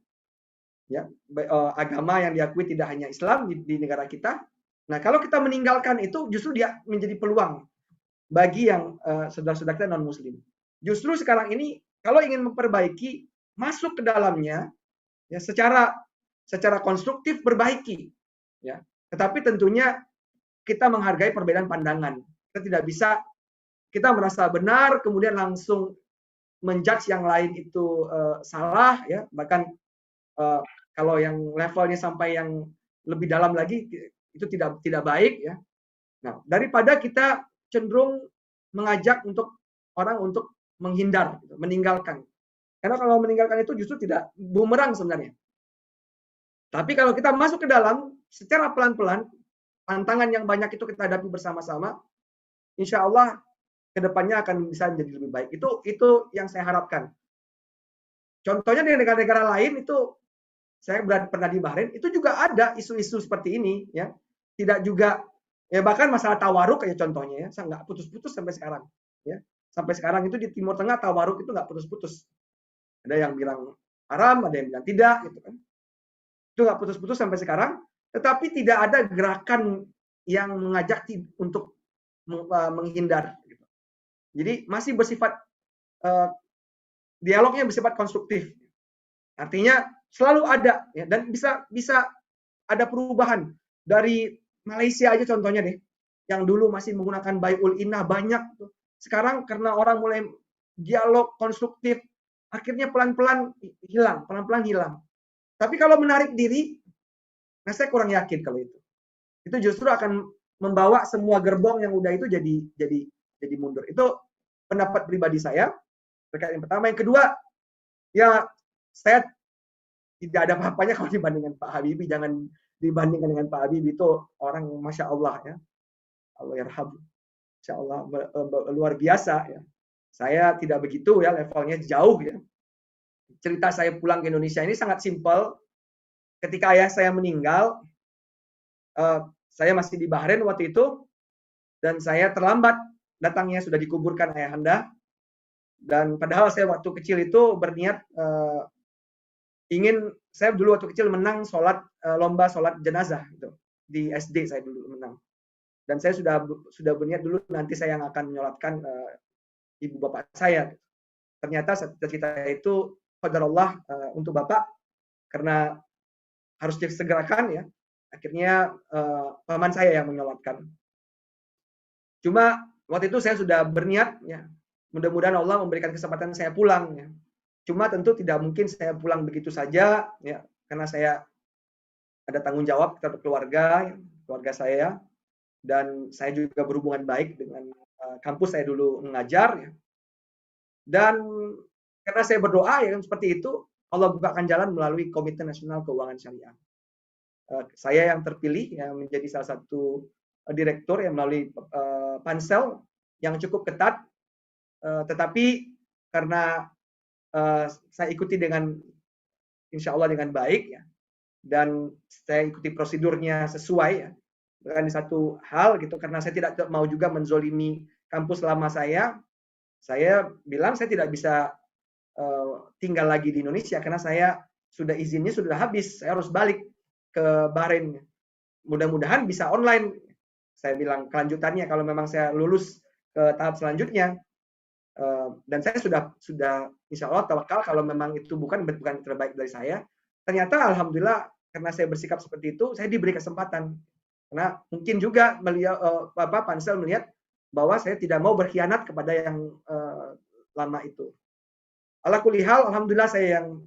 agama yang diakui tidak hanya Islam di negara kita. Nah, kalau kita meninggalkan itu, justru dia menjadi peluang bagi yang saudara-saudara kita non muslim. Justru sekarang ini kalau ingin memperbaiki, masuk ke dalamnya, ya, secara konstruktif perbaiki, ya. Tetapi tentunya kita menghargai perbedaan pandangan. Kita tidak bisa kita merasa benar kemudian langsung menjudge yang lain itu salah, ya. Bahkan kalau yang levelnya sampai yang lebih dalam lagi itu tidak baik, ya. Nah, daripada kita cenderung mengajak untuk orang untuk menghindar, gitu, meninggalkan. Karena kalau meninggalkan itu justru tidak bumerang sebenarnya. Tapi kalau kita masuk ke dalam secara pelan-pelan, tantangan yang banyak itu kita hadapi bersama-sama, insya Allah kedepannya akan bisa menjadi lebih baik. Itu yang saya harapkan. Contohnya di negara-negara lain itu, saya pernah di Bahrain, itu juga ada isu-isu seperti ini, ya. Tidak juga, ya, bahkan masalah tawaruk kayak contohnya, ya, nggak putus-putus sampai sekarang, ya. Sampai sekarang itu di Timur Tengah tawaruk itu nggak putus-putus. Ada yang bilang haram, ada yang bilang tidak, gitu kan. Itu nggak putus-putus sampai sekarang, tetapi tidak ada gerakan yang mengajak untuk menghindar, gitu. Jadi masih bersifat dialognya bersifat konstruktif. Artinya selalu ada, ya, dan bisa ada perubahan. Dari Malaysia aja contohnya deh, yang dulu masih menggunakan bai'ul innah banyak tuh. Sekarang karena orang mulai dialog konstruktif, akhirnya pelan-pelan hilang. Tapi kalau menarik diri, nah saya kurang yakin kalau itu. Itu justru akan membawa semua gerbong yang udah itu jadi mundur. Itu pendapat pribadi saya terkait yang pertama. Yang kedua, ya, saya tidak ada apa-apanya kalau dibandingkan Pak Habibie. Jangan dibandingkan dengan Pak Habibie, itu orang Masya Allah, ya. Allah yarham. Masya Allah, luar biasa, ya. Saya tidak begitu, ya, levelnya jauh, ya. Cerita saya pulang ke Indonesia ini sangat simpel. Ketika ayah saya meninggal, saya masih di Bahrain waktu itu, dan saya terlambat datangnya, sudah dikuburkan ayahanda. Dan padahal saya waktu kecil itu berniat saya dulu waktu kecil menang lomba sholat jenazah gitu. Di SD saya dulu menang. Dan saya sudah berniat dulu nanti saya yang akan menyolatkan ibu bapak saya. Ternyata cita-cita itu qadarullah untuk bapak, karena harus disegerakan, ya. Akhirnya paman saya yang menyolatkan. Cuma waktu itu saya sudah berniat, ya, mudah-mudahan Allah memberikan kesempatan saya pulang, ya. Cuma tentu tidak mungkin saya pulang begitu saja, ya, karena saya ada tanggung jawab terhadap keluarga saya, dan saya juga berhubungan baik dengan kampus saya dulu mengajar, ya. Dan karena saya berdoa, ya, seperti itu, Allah bukakan jalan melalui Komite Nasional Keuangan Syariah. Saya yang terpilih, ya, menjadi salah satu direktur yang melalui pansel yang cukup ketat, tetapi karena saya ikuti insya Allah dengan baik, ya, dan saya ikuti prosedurnya sesuai, ya. Bukan satu hal gitu, karena saya tidak mau juga menzolimi kampus lama saya bilang saya tidak bisa tinggal lagi di Indonesia karena saya izinnya sudah habis, saya harus balik ke Bahrain. Mudah-mudahan bisa online. Saya bilang kelanjutannya kalau memang saya lulus ke tahap selanjutnya, Dan saya sudah insya Allah tawakal kalau memang itu bukan terbaik dari saya. Ternyata alhamdulillah karena saya bersikap seperti itu, saya diberi kesempatan. Karena mungkin juga pansel melihat bahwa saya tidak mau berkhianat kepada yang lama itu. Ala kulli hal, alhamdulillah saya yang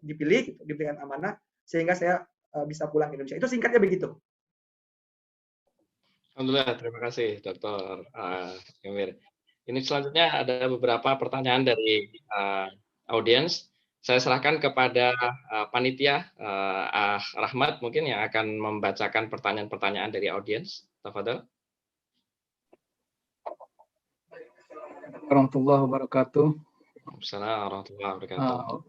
dipilih, diberikan amanah sehingga saya bisa pulang ke Indonesia. Itu singkatnya begitu. Alhamdulillah, terima kasih Dr. Emir. Ini selanjutnya ada beberapa pertanyaan dari audiens. Saya serahkan kepada panitia Rahmat mungkin yang akan membacakan pertanyaan-pertanyaan dari audiens. Tafadhol. Warahmatullahi wabarakatuh. Assalamualaikum warahmatullahi wabarakatuh.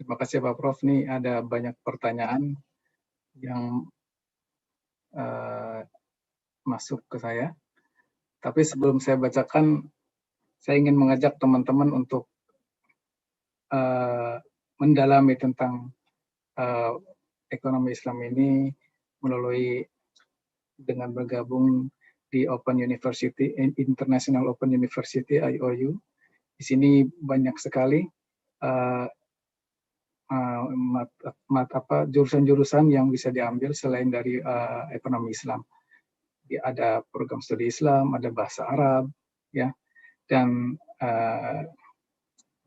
Terima kasih Pak Prof. Nih ada banyak pertanyaan yang masuk ke saya. Tapi sebelum saya bacakan, saya ingin mengajak teman-teman untuk mendalami tentang ekonomi Islam ini melalui dengan bergabung di Open University, International Open University (IOU). Di sini banyak sekali jurusan-jurusan yang bisa diambil selain dari ekonomi Islam. Ada program studi Islam, ada bahasa Arab, ya, dan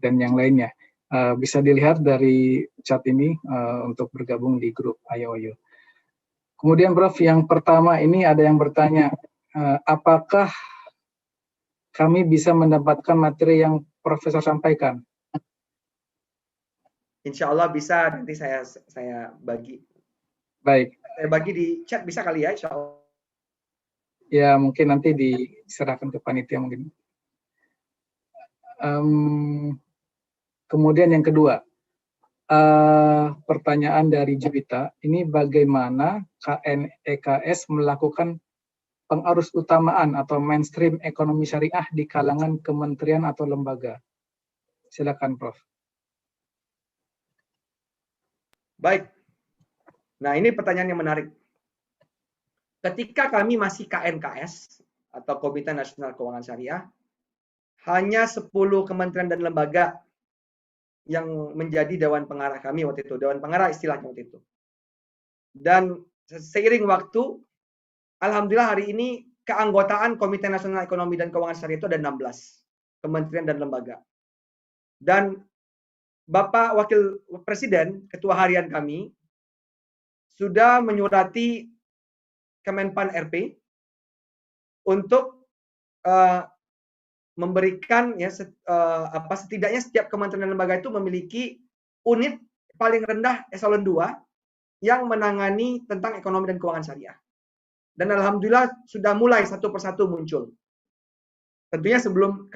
yang lainnya. Bisa dilihat dari chat ini untuk bergabung di grup IOU. Kemudian Prof, yang pertama ini ada yang bertanya, apakah kami bisa mendapatkan materi yang Profesor sampaikan? Insya Allah bisa, nanti saya bagi. Baik. Saya bagi di chat bisa kali ya, insya Allah. Ya, mungkin nanti diserahkan ke panitia mungkin. Kemudian yang kedua, pertanyaan dari Juwita, ini bagaimana KNEKS melakukan pengarus utamaan atau mainstream ekonomi syariah di kalangan kementerian atau lembaga? Silakan, Prof. Baik. Nah, ini pertanyaan yang menarik. Ketika kami masih KNKS atau Komite Nasional Keuangan Syariah, hanya 10 kementerian dan lembaga yang menjadi dewan pengarah kami waktu itu, dewan pengarah istilahnya waktu itu. Dan seiring waktu, alhamdulillah hari ini keanggotaan Komite Nasional Ekonomi dan Keuangan Syariah itu ada 16 kementerian dan lembaga. Dan Bapak Wakil Presiden, Ketua Harian kami, sudah menyurati Kemenpan RP untuk memberikan ya setidaknya setiap kementerian dan lembaga itu memiliki unit paling rendah eselon 2 yang menangani tentang ekonomi dan keuangan syariah. Dan alhamdulillah sudah mulai satu persatu muncul. Tentunya sebelum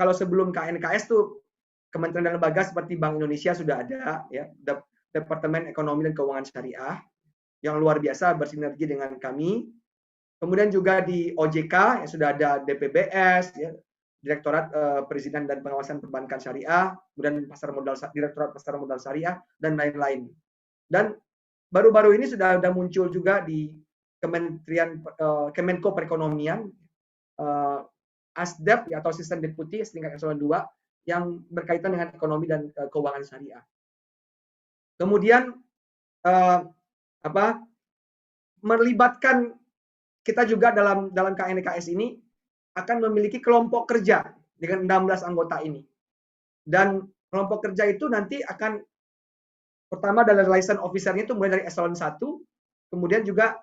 KNKS tuh kementerian dan lembaga seperti Bank Indonesia sudah ada ya, Departemen Ekonomi dan Keuangan Syariah yang luar biasa bersinergi dengan kami. Kemudian juga di OJK yang sudah ada DPBS, ya, Direktorat Perizinan dan Pengawasan Perbankan Syariah, kemudian Direktorat Pasar Modal Syariah, dan lain-lain. Dan baru-baru ini sudah muncul juga di Kemenko Perekonomian, ASDEP atau Asisten Deputi setingkat eselon 2 yang berkaitan dengan ekonomi dan keuangan syariah. Kemudian melibatkan kita juga dalam KNKS ini akan memiliki kelompok kerja dengan 16 anggota ini. Dan kelompok kerja itu nanti akan pertama dari license officer-nya itu mulai dari eselon 1, kemudian juga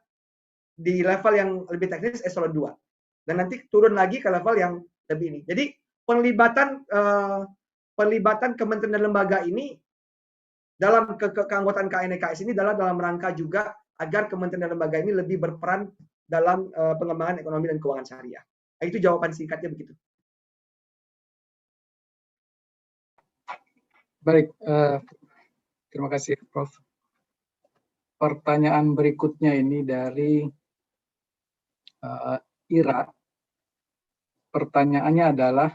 di level yang lebih teknis eselon 2. Dan nanti turun lagi ke level yang lebih ini. Jadi penglibatan kementerian dan lembaga ini dalam keanggotaan KNKS ini adalah dalam rangka juga agar kementerian dan lembaga ini lebih berperan dalam pengembangan ekonomi dan keuangan syariah. Nah, itu jawaban singkatnya begitu. Baik, terima kasih Prof. Pertanyaan berikutnya ini dari Ira. Pertanyaannya adalah,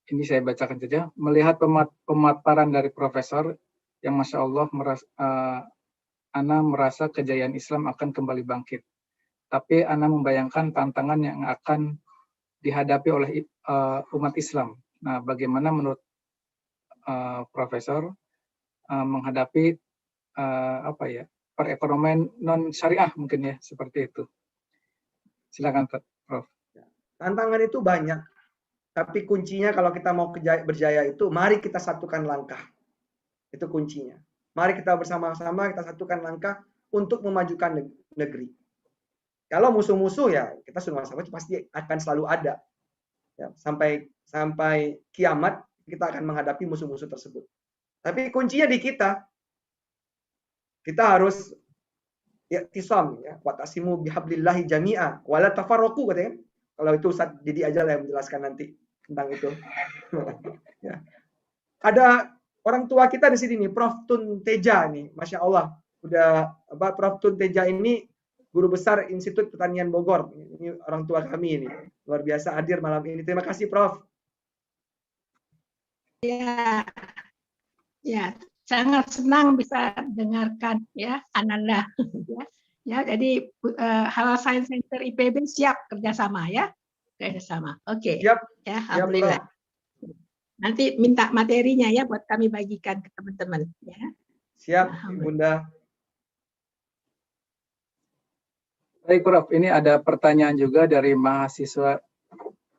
ini saya bacakan saja, melihat pemaparan dari Profesor yang Masya Allah Ana merasa kejayaan Islam akan kembali bangkit. tapi Ana membayangkan tantangan yang akan dihadapi oleh umat Islam. Nah, bagaimana menurut Profesor menghadapi perekonomian non syariah mungkin ya, seperti itu. Silakan Prof. Tantangan itu banyak, tapi kuncinya kalau kita mau berjaya itu, mari kita satukan langkah. Itu kuncinya. Mari kita bersama-sama kita satukan langkah untuk memajukan negeri. Kalau musuh-musuh ya kita sama-sama pasti akan selalu ada. Ya, sampai kiamat kita akan menghadapi musuh-musuh tersebut. Tapi kuncinya di kita. Kita harus i'tisam ya, wa tasimu bihablillahi jami'a wala tafarraqu katanya. Kalau itu Ustaz Didi aja lah yang menjelaskan nanti tentang itu. Ya. Ada orang tua kita di sini nih, Prof Tun Teja nih, Masya Allah. Udah Prof Tun Teja ini Guru Besar Institut Pertanian Bogor. Ini orang tua kami ini. Luar biasa hadir malam ini. Terima kasih Prof. Ya, sangat senang bisa dengarkan ya Ananda. Ya, jadi Halal Science Center IPB siap kerjasama ya. Kerjasama. Oke. Siap. Ya, alhamdulillah. Nanti minta materinya ya buat kami bagikan ke teman-teman ya. Siap, Bunda. Baik Prof, ini ada pertanyaan juga dari mahasiswa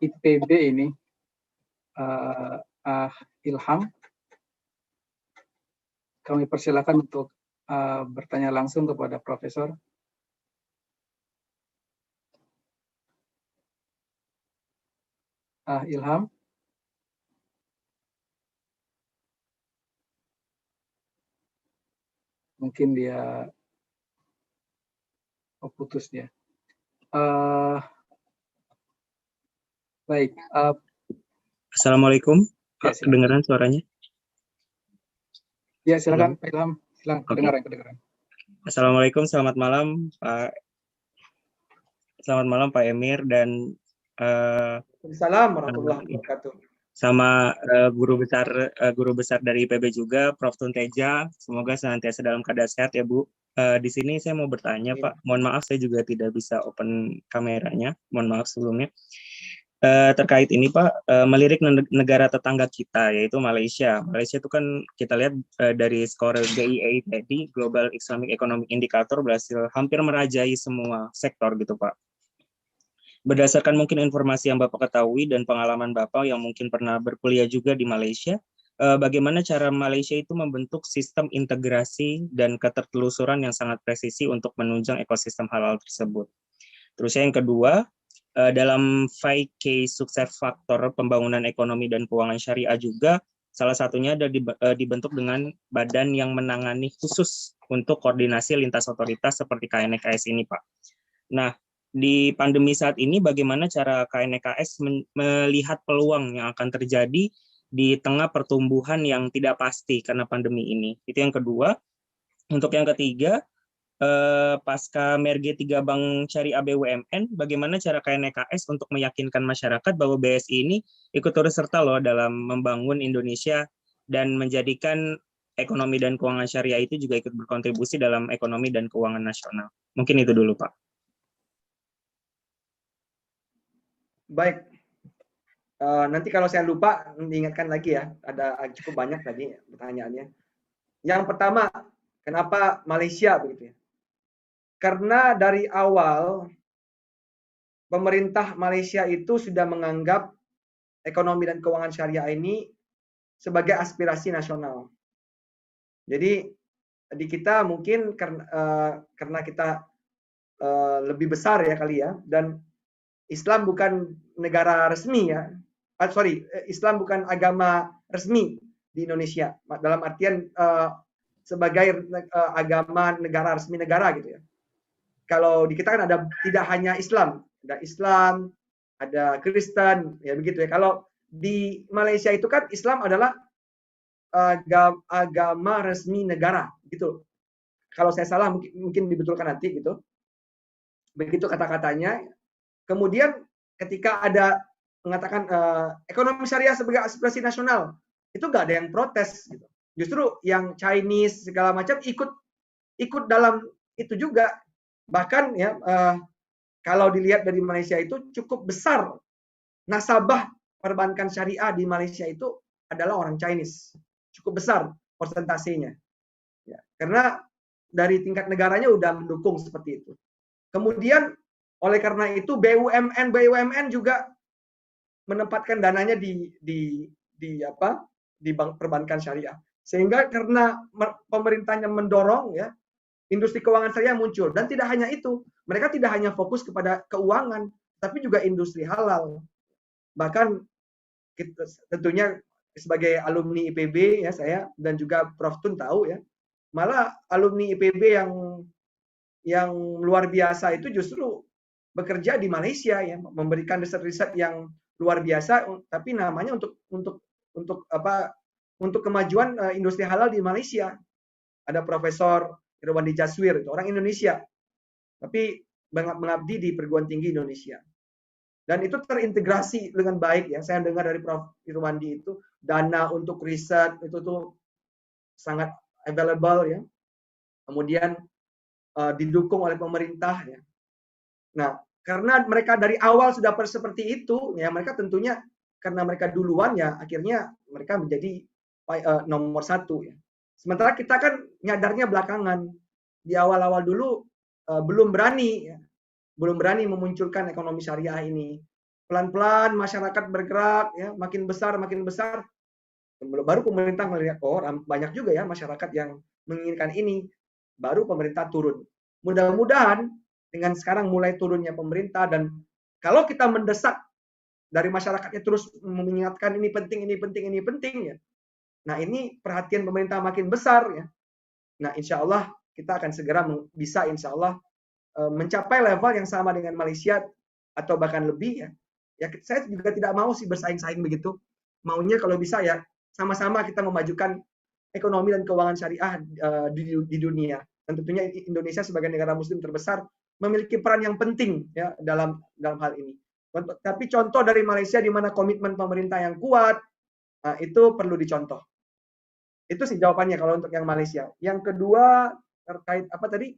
IPB ini, Ilham. Kami persilakan untuk bertanya langsung kepada Profesor. Ilham. Mungkin dia putus dia. Baik. Assalamualaikum. Ya, kedengaran suaranya? Ya, silakan Pak Ilham. Silakan, kedengaran. Assalamualaikum, selamat malam Pak. Selamat malam Pak Emir dan Assalamualaikum warahmatullahi wabarakatuh. Sama guru besar dari IPB juga, Prof Tun Teja. Semoga senantiasa dalam keadaan sehat ya Bu. Di sini saya mau bertanya Pak. Mohon maaf saya juga tidak bisa open kameranya. Mohon maaf sebelumnya. Terkait ini Pak, melirik negara tetangga kita yaitu Malaysia. Malaysia itu kan kita lihat dari skor GIA tadi, Global Islamic Economic Indicator, berhasil hampir merajai semua sektor gitu Pak. Berdasarkan mungkin informasi yang Bapak ketahui dan pengalaman Bapak yang mungkin pernah berkuliah juga di Malaysia, bagaimana cara Malaysia itu membentuk sistem integrasi dan ketertelusuran yang sangat presisi untuk menunjang ekosistem halal tersebut. Terus yang kedua, dalam 5K Success Factor pembangunan ekonomi dan keuangan syariah juga, salah satunya ada dibentuk dengan badan yang menangani khusus untuk koordinasi lintas otoritas seperti KNKS ini Pak. Nah, di pandemi saat ini bagaimana cara KNKS melihat peluang yang akan terjadi di tengah pertumbuhan yang tidak pasti karena pandemi ini? Itu yang kedua. Untuk yang ketiga, pasca merge 3 bank syariah BUMN, bagaimana cara KNKS untuk meyakinkan masyarakat bahwa BSI ini ikut turut serta loh dalam membangun Indonesia dan menjadikan ekonomi dan keuangan syariah itu juga ikut berkontribusi dalam ekonomi dan keuangan nasional. Mungkin itu dulu Pak. Baik, nanti kalau saya lupa diingatkan lagi ya, ada cukup banyak tadi pertanyaannya. Yang pertama, kenapa Malaysia begitu ya? Karena dari awal pemerintah Malaysia itu sudah menganggap ekonomi dan keuangan syariah ini sebagai aspirasi nasional. Jadi di kita mungkin karena kita lebih besar ya kali ya, dan Islam bukan negara resmi ya. Islam bukan agama resmi di Indonesia. Dalam artian sebagai agama negara resmi negara gitu ya. Kalau di kita kan ada tidak hanya Islam, ada Kristen, ya begitu ya. Kalau di Malaysia itu kan Islam adalah agama resmi negara gitu. Kalau saya salah mungkin dibetulkan nanti gitu. Begitu kata-katanya. Kemudian ketika ada mengatakan ekonomi syariah sebagai aspirasi nasional, itu nggak ada yang protes gitu. Justru yang Chinese segala macam ikut dalam itu juga. Bahkan ya kalau dilihat dari Malaysia itu cukup besar nasabah perbankan syariah di Malaysia itu adalah orang Chinese. Cukup besar persentasenya. Ya, karena dari tingkat negaranya udah mendukung seperti itu. Kemudian oleh karena itu BUMN juga menempatkan dananya di bank perbankan syariah. Sehingga karena pemerintahnya mendorong ya, industri keuangan syariah muncul. Dan tidak hanya itu, mereka tidak hanya fokus kepada keuangan, tapi juga industri halal. Bahkan kita, tentunya sebagai alumni IPB ya saya dan juga Prof Tun tahu ya, malah alumni IPB yang luar biasa itu justru bekerja di Malaysia ya, memberikan riset-riset yang luar biasa, tapi namanya untuk kemajuan industri halal di Malaysia. Ada Profesor Irwandi Jaswir, itu orang Indonesia, tapi mengabdi di perguruan tinggi Indonesia. Dan itu terintegrasi dengan baik ya. Saya dengar dari Prof Irwandi itu dana untuk riset itu tuh sangat available ya. Kemudian didukung oleh pemerintah ya. Nah, karena mereka dari awal sudah seperti itu ya, mereka tentunya karena mereka duluan ya, akhirnya mereka menjadi nomor satu ya. Sementara kita kan nyadarnya belakangan. Di awal-awal dulu belum berani memunculkan ekonomi syariah ini. Pelan-pelan masyarakat bergerak ya, makin besar. Baru pemerintah melihat banyak juga ya masyarakat yang menginginkan ini. Baru pemerintah turun. Mudah-mudahan dengan sekarang mulai turunnya pemerintah, dan kalau kita mendesak dari masyarakatnya terus mengingatkan ini penting ya. Nah, ini perhatian pemerintah makin besar ya. Nah, insya Allah kita akan segera bisa insya Allah mencapai level yang sama dengan Malaysia atau bahkan lebih ya. Ya, saya juga tidak mau sih bersaing-saing begitu. Maunya kalau bisa ya sama-sama kita memajukan ekonomi dan keuangan syariah di dunia. Dan tentunya Indonesia sebagai negara muslim terbesar memiliki peran yang penting ya dalam hal ini. Tapi contoh dari Malaysia di mana komitmen pemerintah yang kuat itu perlu dicontoh. Itu sih jawabannya kalau untuk yang Malaysia. Yang kedua terkait apa tadi?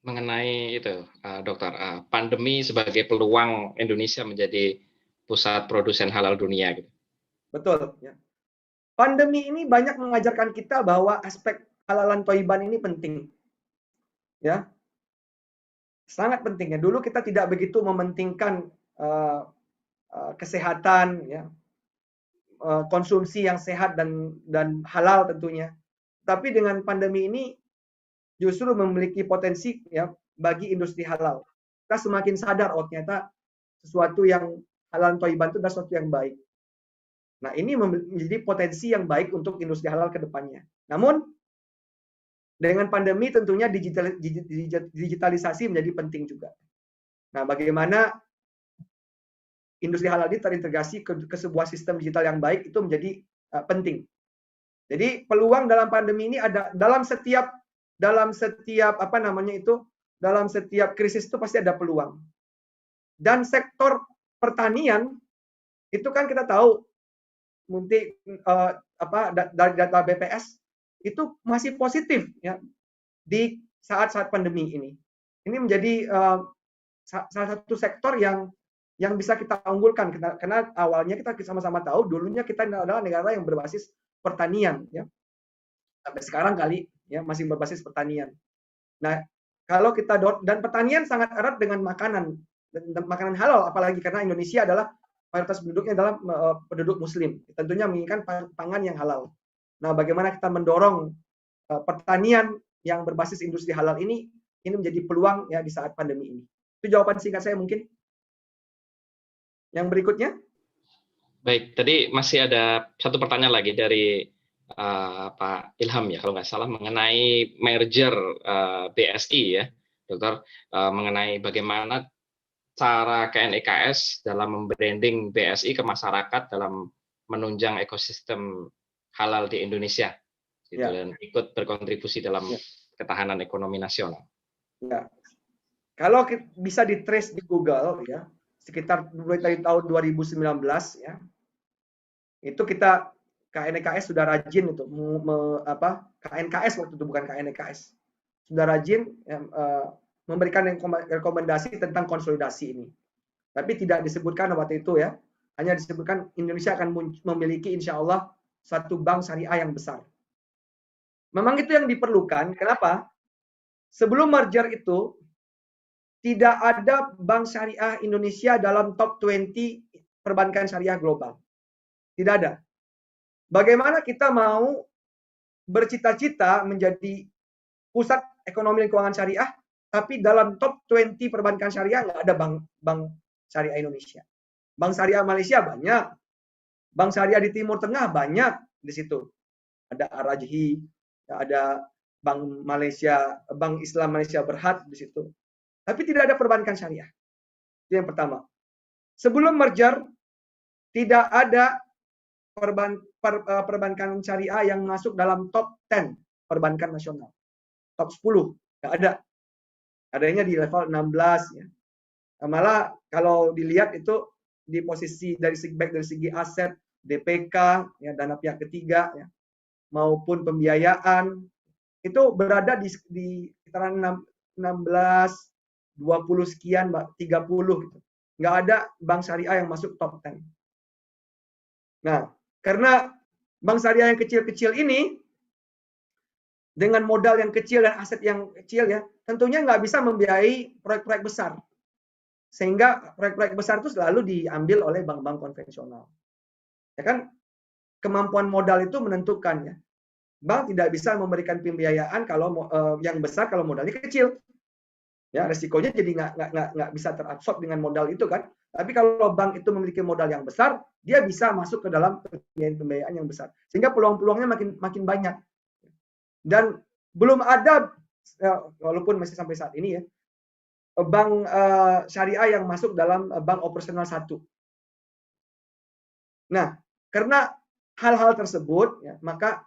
Mengenai itu, Dokter, pandemi sebagai peluang Indonesia menjadi pusat produsen halal dunia. Gitu. Betul. Ya. Pandemi ini banyak mengajarkan kita bahwa aspek halalan thayyiban ini penting. Ya, sangat penting ya. Dulu kita tidak begitu mementingkan kesehatan, ya, konsumsi yang sehat dan halal tentunya. Tapi dengan pandemi ini justru memiliki potensi ya bagi industri halal. Kita semakin sadar ternyata sesuatu yang halal thayyiban itu adalah sesuatu yang baik. Nah, ini menjadi potensi yang baik untuk industri halal ke depannya. Namun dengan pandemi tentunya digitalisasi menjadi penting juga. Nah, bagaimana industri halal ini terintegrasi ke sebuah sistem digital yang baik itu menjadi penting. Jadi peluang dalam pandemi ini ada dalam setiap dalam setiap krisis itu pasti ada peluang. Dan sektor pertanian itu kan kita tahu dari data BPS itu masih positif ya di saat-saat pandemi ini. Ini menjadi salah satu sektor yang bisa kita unggulkan karena awalnya kita sama-sama tahu dulunya kita adalah negara yang berbasis pertanian ya. Sampai sekarang kali ya masih berbasis pertanian. Nah, kalau kita dan pertanian sangat erat dengan makanan dan makanan halal, apalagi karena Indonesia adalah mayoritas penduduknya adalah penduduk muslim. Tentunya menginginkan pangan yang halal. Nah, bagaimana kita mendorong pertanian yang berbasis industri halal ini menjadi peluang ya di saat pandemi ini. Itu jawaban singkat saya mungkin. Yang berikutnya? Baik, tadi masih ada satu pertanyaan lagi dari Pak Ilham ya, kalau nggak salah, mengenai merger BSI ya, Dokter, mengenai bagaimana cara KNEKS dalam membranding BSI ke masyarakat dalam menunjang ekosistem halal di Indonesia, gitu, ya. Dan ikut berkontribusi dalam ketahanan ekonomi nasional. Ya. Kalau bisa di-trace di Google ya, sekitar dari tahun 2019 ya, itu kita KNEKS sudah rajin itu KNKS waktu itu bukan KNEKS sudah rajin ya, memberikan rekomendasi tentang konsolidasi ini. Tapi tidak disebutkan waktu itu ya. Hanya disebutkan Indonesia akan memiliki insya Allah satu bank syariah yang besar. Memang itu yang diperlukan. Kenapa? Sebelum merger itu, tidak ada bank syariah Indonesia dalam top 20 perbankan syariah global. Tidak ada. Bagaimana kita mau bercita-cita menjadi pusat ekonomi dan keuangan syariah, tapi dalam top 20 perbankan syariah nggak ada bank syariah Indonesia. Bank syariah Malaysia banyak. Bank syariah di Timur Tengah banyak di situ. Ada Ar-Rajhi, ada Bank Malaysia, Bank Islam Malaysia Berhad di situ. Tapi tidak ada perbankan syariah. Itu yang pertama. Sebelum merger, tidak ada perbankan syariah yang masuk dalam top 10 perbankan nasional. Top 10, nggak ada. Adanya di level 16. Ya. Malah kalau dilihat itu di posisi dari segi aset, DPK, ya, dana pihak ketiga, ya, maupun pembiayaan, itu berada di sekitaran 16, 20 sekian, 30 gitu. Nggak ada bank syariah yang masuk top 10. Nah, karena bank syariah yang kecil-kecil ini dengan modal yang kecil dan aset yang kecil ya, tentunya nggak bisa membiayai proyek-proyek besar. Sehingga proyek-proyek besar itu selalu diambil oleh bank-bank konvensional. Ya kan, kemampuan modal itu menentukan ya. Bank tidak bisa memberikan pembiayaan kalau yang besar kalau modalnya kecil. Ya, resikonya jadi nggak bisa terabsorb dengan modal itu kan. Tapi kalau bank itu memiliki modal yang besar, dia bisa masuk ke dalam pembiayaan yang besar. Sehingga peluang-peluangnya makin banyak. Dan belum ada, walaupun masih sampai saat ini ya, bank syariah yang masuk dalam bank operasional 1. Nah, karena hal-hal tersebut, ya, maka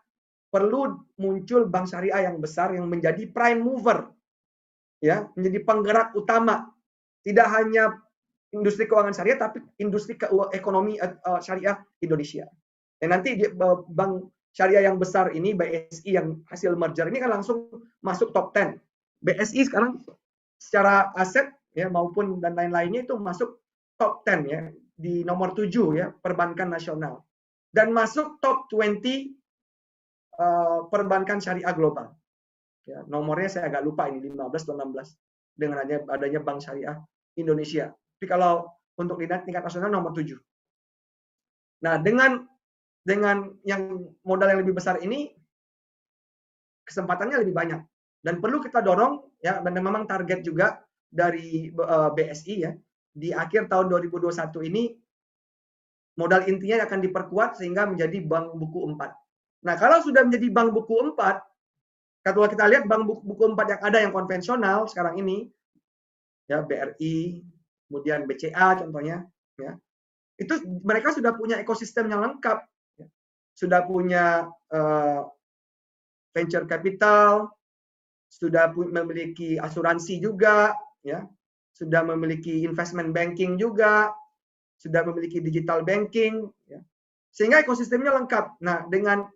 perlu muncul bank syariah yang besar yang menjadi prime mover, ya, menjadi penggerak utama. Tidak hanya industri keuangan syariah, tapi industri ekonomi syariah Indonesia. Dan nanti bank syariah yang besar ini, BSI yang hasil merger ini kan langsung masuk top 10. BSI sekarang secara aset ya maupun dan lain-lainnya itu masuk top 10 ya, di nomor 7 ya, perbankan nasional. Dan masuk top 20 perbankan syariah global. Ya, nomornya saya agak lupa ini 15 atau 16 dengan adanya bank syariah Indonesia. Tapi kalau untuk tingkat nasional nomor 7. Nah, dengan yang modal yang lebih besar ini kesempatannya lebih banyak dan perlu kita dorong ya, dan memang target juga dari BSI ya, di akhir tahun 2021 ini modal intinya akan diperkuat sehingga menjadi bank buku 4. Nah, kalau sudah menjadi bank buku 4, kalau kita lihat bank buku 4 yang ada yang konvensional sekarang ini, ya BRI, kemudian BCA contohnya, ya, itu mereka sudah punya ekosistem yang lengkap, ya. Sudah punya venture capital, sudah memiliki asuransi juga, ya, sudah memiliki investment banking juga, sudah memiliki digital banking, ya. Sehingga ekosistemnya lengkap. Nah, dengan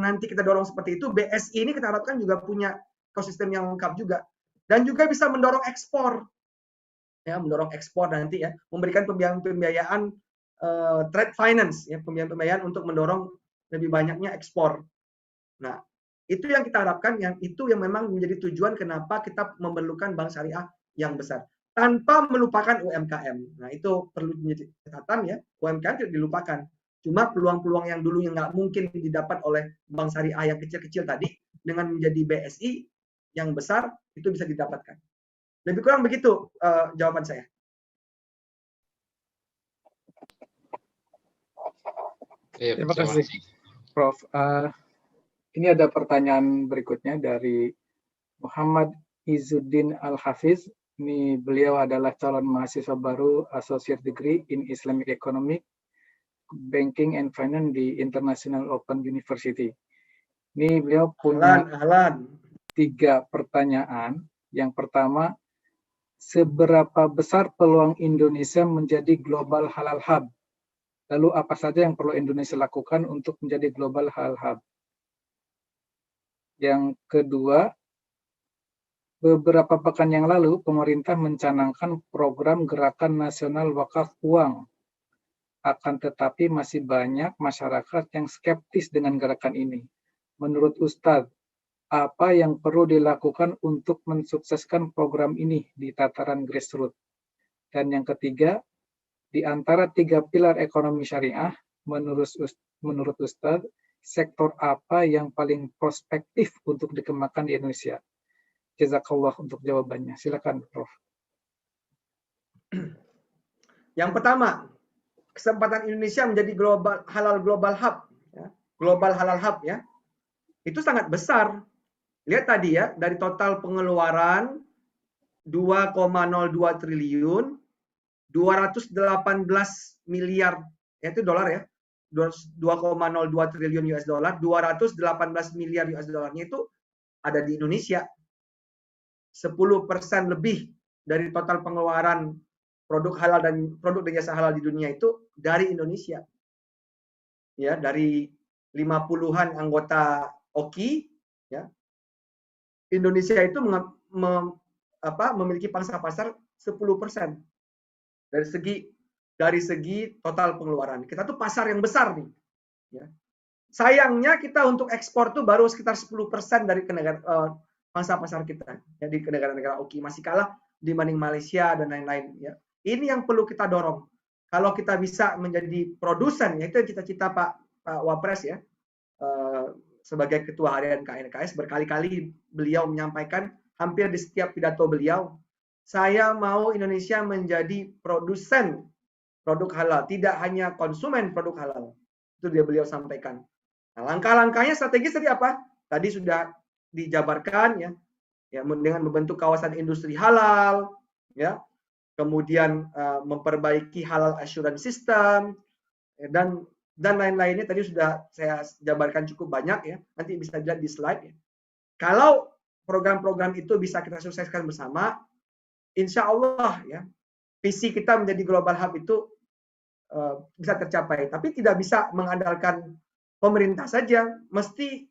nanti kita dorong seperti itu, BSI ini kita harapkan juga punya ekosistem yang lengkap juga. Dan juga bisa mendorong ekspor. Ya, mendorong ekspor nanti ya, memberikan pembiayaan trade finance, ya, pembiayaan untuk mendorong lebih banyaknya ekspor. Nah, itu yang kita harapkan, yang memang menjadi tujuan kenapa kita memerlukan bank syariah yang besar. Tanpa melupakan UMKM. Nah, itu perlu menjadi catatan ya, UMKM tidak dilupakan. Cuma peluang-peluang yang dulu yang nggak mungkin didapat oleh bank syariah yang kecil-kecil tadi, dengan menjadi BSI yang besar, itu bisa didapatkan. Lebih kurang begitu jawaban saya. Terima kasih, Prof. Ini ada pertanyaan berikutnya dari Muhammad Izzuddin Al-Hafiz. Ini beliau adalah calon mahasiswa baru Associate Degree in Islamic Economics, Banking and Finance di International Open University. Ini beliau punya 3 pertanyaan. Yang pertama, seberapa besar peluang Indonesia menjadi global halal hub? Lalu apa saja yang perlu Indonesia lakukan untuk menjadi global halal hub? Yang kedua, Beberapa pekan yang lalu, pemerintah mencanangkan program Gerakan Nasional Wakaf Uang. Akan tetapi masih banyak masyarakat yang skeptis dengan gerakan ini. Menurut Ustadz, apa yang perlu dilakukan untuk mensukseskan program ini di tataran grassroots? Dan yang ketiga, di antara 3 pilar ekonomi syariah, menurut Ustadz, sektor apa yang paling prospektif untuk dikembangkan di Indonesia? Jazakallah untuk jawabannya. Silakan, Prof. Yang pertama, kesempatan Indonesia menjadi global hub, ya. Global halal hub, ya. Itu sangat besar. Lihat tadi ya, dari total pengeluaran 2,02 triliun, 218 miliar, ya itu dolar ya, 2,02 triliun US dollar, 218 miliar US dollarnya itu ada di Indonesia. 10% lebih dari total pengeluaran produk halal dan produk dan jasa halal di dunia itu dari Indonesia. Ya, dari 50-an anggota OKI, ya. Indonesia itu memiliki pangsa pasar 10% dari segi total pengeluaran. Kita tuh pasar yang besar nih. Ya. Sayangnya kita untuk ekspor tuh baru sekitar 10% dari pangsa pasar kita, ya, di negara-negara OKI, masih kalah dibanding Malaysia dan lain-lain. Ya. Ini yang perlu kita dorong. Kalau kita bisa menjadi produsen, ya itu cita-cita Pak Wapres ya, sebagai Ketua Harian KNKS berkali-kali beliau menyampaikan hampir di setiap pidato beliau, saya mau Indonesia menjadi produsen produk halal, tidak hanya konsumen produk halal. Itu dia beliau sampaikan. Nah, langkah-langkahnya strategis tadi apa? Tadi sudah dijabarkan ya, dengan membentuk kawasan industri halal, ya, kemudian memperbaiki halal assurance system, dan lain-lainnya tadi sudah saya jabarkan cukup banyak ya. Nanti bisa dilihat di slide ya. Kalau program-program itu bisa kita sukseskan bersama, insya Allah ya, visi kita menjadi global hub itu bisa tercapai. Tapi tidak bisa mengandalkan pemerintah saja, mesti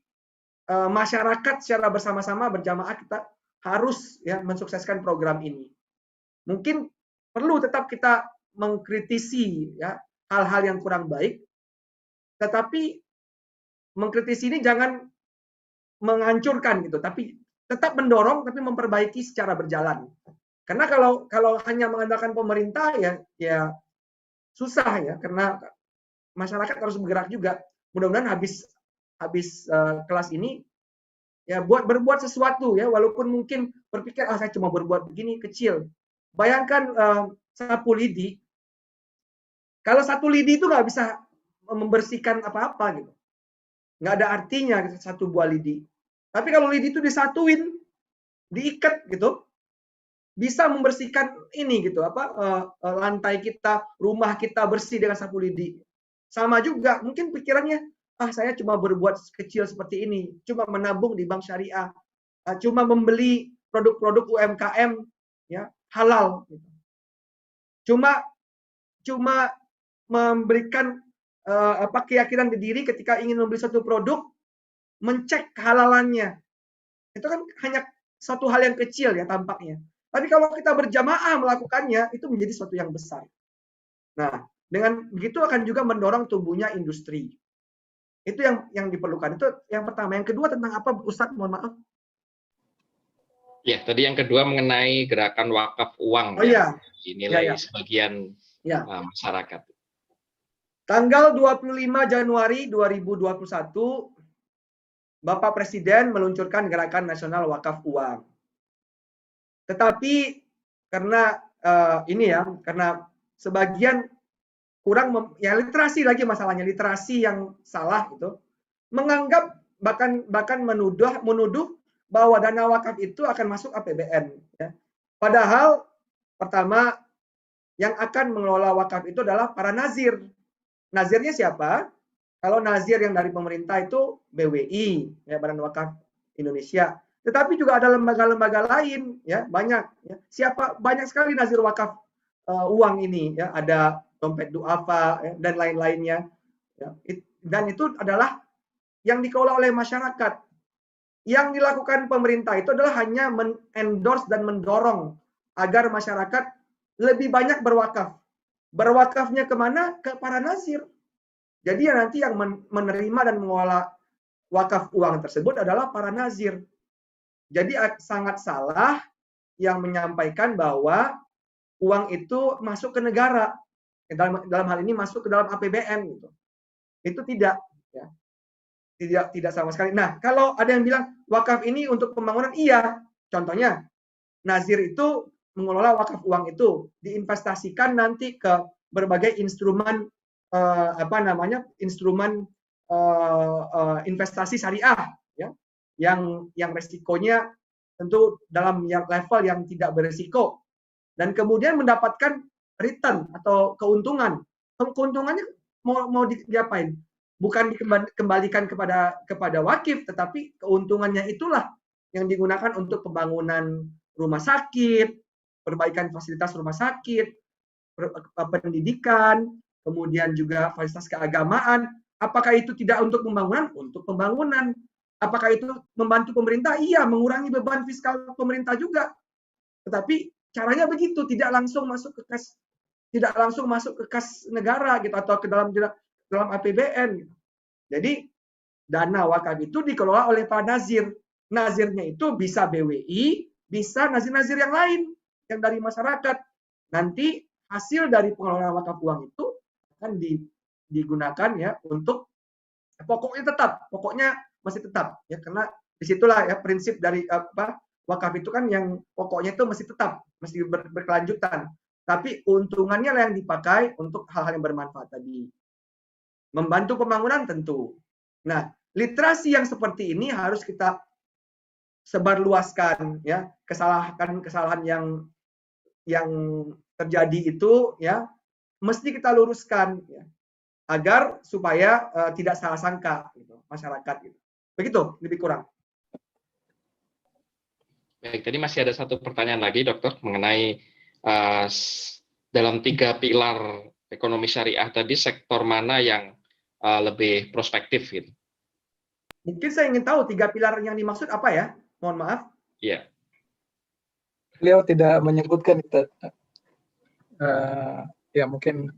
masyarakat secara bersama-sama berjamaah kita harus ya mensukseskan program ini. Mungkin perlu tetap kita mengkritisi ya hal-hal yang kurang baik, tetapi mengkritisi ini jangan menghancurkan gitu, tapi tetap mendorong tapi memperbaiki secara berjalan. Karena kalau hanya mengandalkan pemerintah ya susah ya, karena masyarakat harus bergerak juga. Mudah-mudahan habis kelas ini ya berbuat sesuatu ya, walaupun mungkin berpikir saya cuma berbuat begini kecil. Bayangkan sapu lidi, kalau satu lidi itu nggak bisa membersihkan apa-apa gitu, nggak ada artinya satu buah lidi. Tapi kalau lidi itu disatuin, diikat gitu, bisa membersihkan ini gitu lantai kita, rumah kita bersih dengan sapu lidi. Sama juga mungkin pikirannya, saya cuma berbuat kecil seperti ini, cuma menabung di bank syariah, cuma membeli produk-produk UMKM ya halal gitu. Cuma memberikan keyakinan di diri ketika ingin membeli suatu produk, mencek kehalalannya. Itu kan hanya suatu hal yang kecil ya tampaknya. Tapi kalau kita berjamaah melakukannya, itu menjadi suatu yang besar. Nah, dengan begitu akan juga mendorong tumbuhnya industri. Itu yang diperlukan. Itu yang pertama. Yang kedua tentang apa, Ustadz? Mohon maaf. Ya, tadi yang kedua mengenai gerakan wakaf uang. Oh ya. Dinilai sebagian masyarakat. Tanggal 25 Januari 2021, Bapak Presiden meluncurkan Gerakan Nasional Wakaf Uang. Tetapi karena karena sebagian kurang literasi lagi masalahnya, literasi yang salah gitu, menganggap bahkan menuduh bahwa dana wakaf itu akan masuk APBN. Ya. Padahal pertama yang akan mengelola wakaf itu adalah para nazir. Nazirnya siapa? Kalau nazir yang dari pemerintah itu BWI, ya, Badan Wakaf Indonesia. Tetapi juga ada lembaga-lembaga lain, ya banyak. Ya. Banyak sekali nazir wakaf uang ini, ya ada dompet duafa ya, dan lain-lainnya. Ya. Dan itu adalah yang dikelola oleh masyarakat. Yang dilakukan pemerintah itu adalah hanya men-endorse dan mendorong agar masyarakat lebih banyak berwakaf. Berwakafnya kemana? Ke para nazir. Jadi nanti yang menerima dan mengelola wakaf uang tersebut adalah para nazir. Jadi sangat salah yang menyampaikan bahwa uang itu masuk ke negara. Dalam hal ini masuk ke dalam APBN gitu. Itu tidak, ya. Tidak sama sekali. Nah, kalau ada yang bilang wakaf ini untuk pembangunan, iya. Contohnya, nazir itu mengelola wakaf uang itu diinvestasikan nanti ke berbagai instrumen instrumen investasi syariah, ya, yang resikonya tentu dalam level yang tidak beresiko, dan kemudian mendapatkan return atau keuntungan. Keuntungannya mau diapain? Bukan dikembalikan kepada wakif, tetapi keuntungannya itulah yang digunakan untuk pembangunan rumah sakit, perbaikan fasilitas rumah sakit, pendidikan, kemudian juga fasilitas keagamaan. Apakah itu tidak untuk pembangunan? Untuk pembangunan. Apakah itu membantu pemerintah? Iya, mengurangi beban fiskal pemerintah juga. Tetapi caranya begitu, tidak langsung masuk ke kas negara gitu, atau ke dalam APBN. Gitu. Jadi dana wakaf itu dikelola oleh para nazir. Nazirnya itu bisa BWI, bisa nazir-nazir yang lain yang dari masyarakat. Nanti hasil dari pengelolaan wakaf uang itu akan digunakan ya untuk pokoknya masih tetap ya, karena disitulah ya prinsip dari wakaf itu kan yang pokoknya itu masih tetap, masih berkelanjutan. Tapi keuntungannya lah yang dipakai untuk hal-hal yang bermanfaat tadi. Membantu pembangunan tentu. Nah, literasi yang seperti ini harus kita sebarluaskan ya, kesalahan yang terjadi itu ya mesti kita luruskan ya, agar supaya tidak salah sangka gitu, masyarakat gitu. Begitu lebih kurang. Baik, tadi masih ada satu pertanyaan lagi, Dokter, mengenai dalam 3 pilar ekonomi syariah tadi, sektor mana yang lebih prospektif gitu? Mungkin saya ingin tahu 3 pilar yang dimaksud apa ya? Mohon maaf. Iya. Beliau tidak menyebutkan itu. Ya mungkin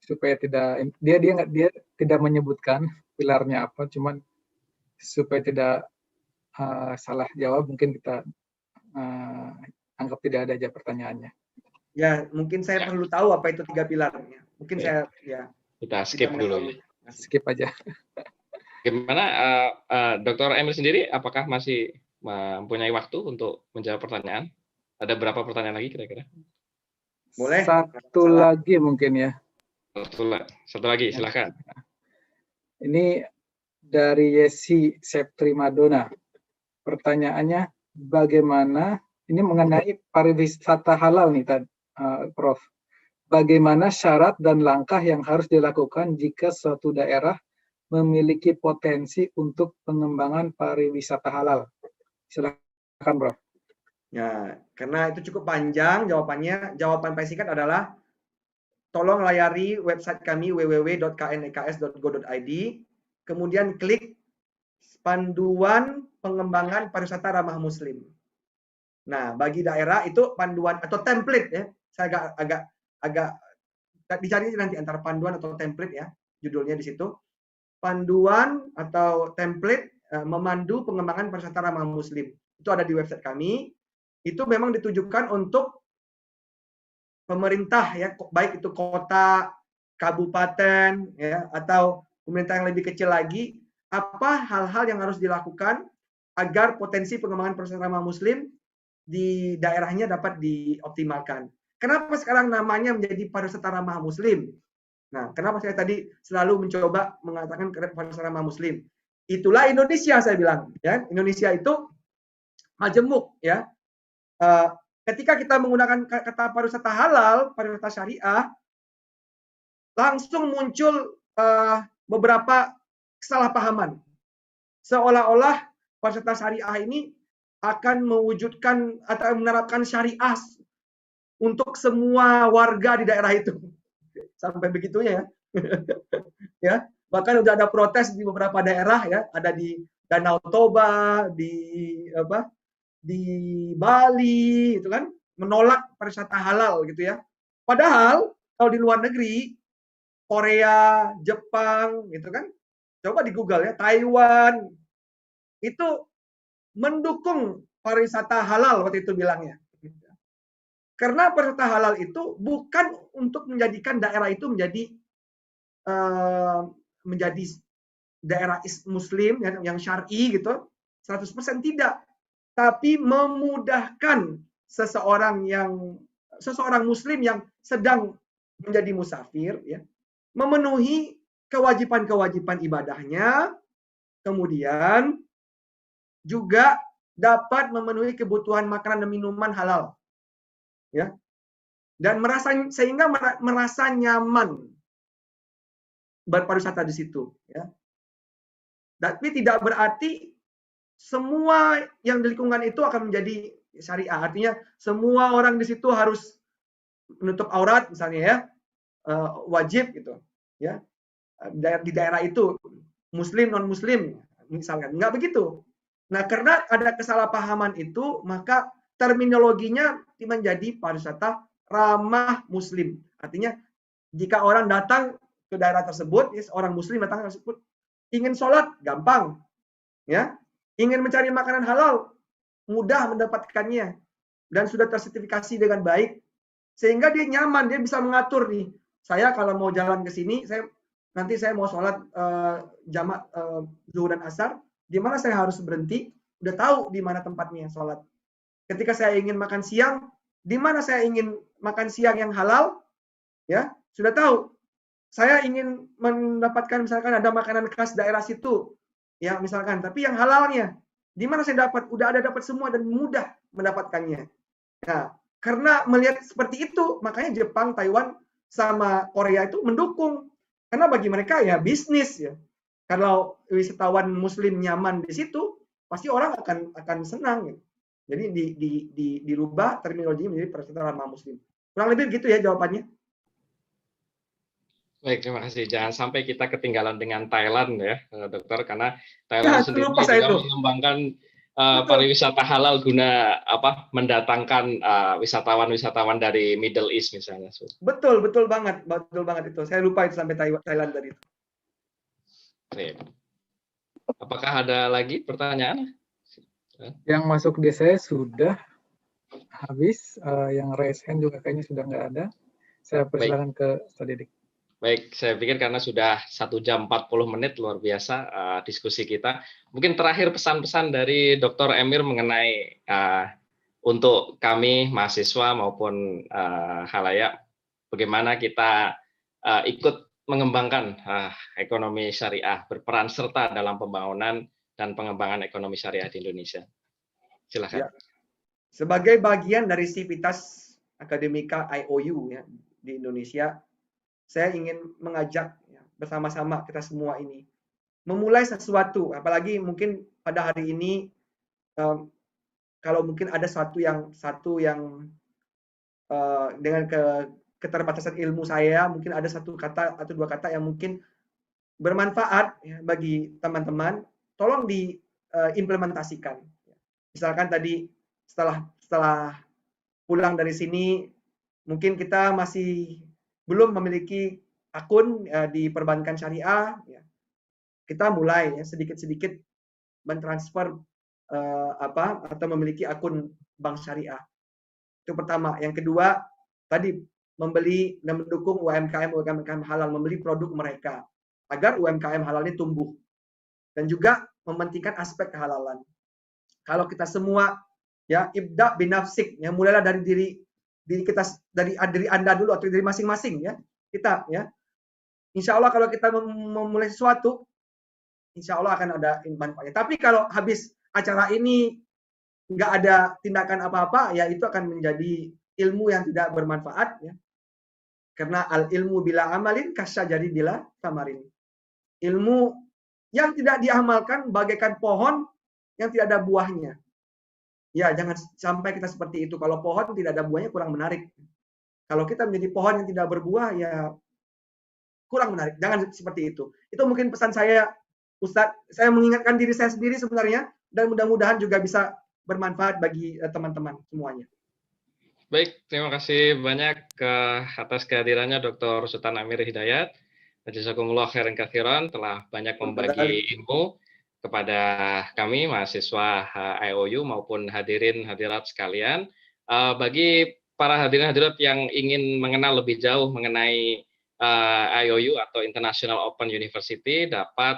supaya dia tidak menyebutkan pilarnya apa, cuman supaya tidak salah jawab, mungkin kita anggap tidak ada aja pertanyaannya. Ya, mungkin saya perlu tahu apa itu 3 pilarnya. Mungkin saya kita skip dulu. Skip aja. Gimana Dr. Emil sendiri, apakah masih mempunyai waktu untuk menjawab pertanyaan? Ada berapa pertanyaan lagi kira-kira? Boleh. Satu lagi mungkin ya. Satu lagi, silakan. Ini dari Yesi Septri Madonna. Pertanyaannya, bagaimana, ini mengenai pariwisata halal nih, Prof. Bagaimana syarat dan langkah yang harus dilakukan jika suatu daerah memiliki potensi untuk pengembangan pariwisata halal? Silakan, Prof. Ya, karena itu cukup panjang jawabannya. Jawaban paling singkat adalah tolong layari website kami www.kneks.go.id, kemudian klik panduan pengembangan pariwisata ramah muslim. Nah, bagi daerah itu panduan atau template ya. Saya agak dicari nanti antara panduan atau template ya, judulnya di situ. Panduan atau template memandu pengembangan pariwisata ramah muslim. Itu ada di website kami. Itu memang ditujukan untuk pemerintah ya, baik itu kota, kabupaten ya, atau pemerintah yang lebih kecil lagi, apa hal-hal yang harus dilakukan agar potensi pengembangan pariwisata ramah muslim di daerahnya dapat dioptimalkan. Kenapa sekarang namanya menjadi pariwisata ramah muslim? Nah, kenapa saya tadi selalu mencoba mengatakan pariwisata ramah muslim? Itulah Indonesia, saya bilang ya. Indonesia itu majemuk ya. Ketika kita menggunakan kata pariwisata halal, pariwisata syariah, langsung muncul beberapa kesalahpahaman. Seolah-olah pariwisata syariah ini akan mewujudkan atau menerapkan syariah untuk semua warga di daerah itu. Sampai begitunya ya. Ya, bahkan udah ada protes di beberapa daerah ya, ada di Danau Toba, di Bali, itu kan menolak pariwisata halal gitu ya. Padahal kalau di luar negeri, Korea, Jepang, gitu kan, coba di Google ya, Taiwan, itu mendukung pariwisata halal waktu itu bilangnya. Karena pariwisata halal itu bukan untuk menjadikan daerah itu menjadi daerah Muslim yang syar'i gitu, 100% tidak, tapi memudahkan seseorang Muslim yang sedang menjadi musafir, ya, memenuhi kewajiban-kewajiban ibadahnya, kemudian juga dapat memenuhi kebutuhan makanan dan minuman halal, ya, dan sehingga merasa nyaman berpariwisata di situ, ya. Tapi tidak berarti semua yang di lingkungan itu akan menjadi syariah. Artinya semua orang di situ harus menutup aurat misalnya, ya, wajib gitu, ya, di daerah itu, muslim non muslim misalkan, nggak begitu. Nah, karena ada kesalahpahaman itu, maka terminologinya menjadi pariwisata ramah muslim. Artinya jika orang datang ke daerah tersebut, orang muslim datang ke tersebut, ingin sholat gampang, ya, ingin mencari makanan halal mudah mendapatkannya dan sudah tersertifikasi dengan baik, sehingga dia nyaman, dia bisa mengatur nih, saya kalau mau jalan ke sini, nanti saya mau sholat jamak zuhur dan asar, di mana saya harus berhenti, udah tahu di mana tempatnya sholat. Ketika saya ingin makan siang, di mana saya ingin makan siang yang halal, ya, sudah tahu. Saya ingin mendapatkan misalkan ada makanan khas daerah situ, ya misalkan, tapi yang halalnya, di mana saya dapat? Udah ada dapat semua dan mudah mendapatkannya. Nah, karena melihat seperti itu, makanya Jepang, Taiwan, sama Korea itu mendukung. Karena bagi mereka ya bisnis, ya. Kalau wisatawan Muslim nyaman di situ, pasti orang akan senang. Gitu. Jadi dirubah terminologinya menjadi pariwisata ramah Muslim. Kurang lebih begitu ya jawabannya. Baik, terima kasih. Jangan sampai kita ketinggalan dengan Thailand ya, Dokter, karena Thailand sendiri juga mengembangkan pariwisata halal guna mendatangkan wisatawan-wisatawan dari Middle East misalnya. Betul banget itu. Saya lupa itu sampai Thailand tadi. Apakah ada lagi pertanyaan? Yang masuk di saya sudah habis, yang raise hand juga kayaknya sudah nggak ada. Saya persilakan ke Ustaz Didik. Baik, saya pikir karena sudah 1 jam 40 menit, luar biasa diskusi kita. Mungkin terakhir pesan-pesan dari Dr. Emir mengenai untuk kami mahasiswa maupun halayak, bagaimana kita ikut mengembangkan ekonomi syariah, berperan serta dalam pembangunan dan pengembangan ekonomi syariah di Indonesia. Silakan. Ya. Sebagai bagian dari Sivitas Akademika IOU ya, di Indonesia, saya ingin mengajak ya, bersama-sama kita semua ini memulai sesuatu, apalagi mungkin pada hari ini kalau mungkin ada satu yang dengan keterbatasan ilmu saya, mungkin ada satu kata atau 2 kata yang mungkin bermanfaat ya, bagi teman-teman, tolong diimplementasikan. Misalkan tadi setelah pulang dari sini, mungkin kita masih belum memiliki akun di perbankan syariah, ya. Kita mulai ya, sedikit-sedikit mentransfer atau memiliki akun bank syariah. Itu pertama. Yang kedua, tadi membeli dan mendukung UMKM halal, membeli produk mereka agar UMKM halal ini tumbuh. Dan juga mementingkan aspek kehalalan. Kalau kita semua ya ibda binafsik, ya mulailah dari diri kita, dari Anda dulu atau dari masing-masing ya. Kita ya. Insya Allah kalau kita memulai sesuatu, insya Allah akan ada manfaatnya. Tapi kalau habis acara ini nggak ada tindakan apa-apa, ya itu akan menjadi ilmu yang tidak bermanfaat ya. Karena al ilmu bila amalin kasyajari bila tamarin. Ilmu yang tidak diamalkan bagaikan pohon yang tidak ada buahnya. Ya, jangan sampai kita seperti itu. Kalau pohon tidak ada buahnya kurang menarik. Kalau kita menjadi pohon yang tidak berbuah, ya kurang menarik. Jangan seperti itu. Itu mungkin pesan saya Ustadz, saya mengingatkan diri saya sendiri sebenarnya, dan mudah-mudahan juga bisa bermanfaat bagi teman-teman semuanya. Baik, terima kasih banyak atas kehadirannya Dr. Sultan Amir Hidayat. Jazakumullah khairan katsiran, telah banyak membagi ilmu kepada kami mahasiswa IOU maupun hadirin hadirat sekalian. Bagi para hadirin hadirat yang ingin mengenal lebih jauh mengenai IOU atau International Open University, dapat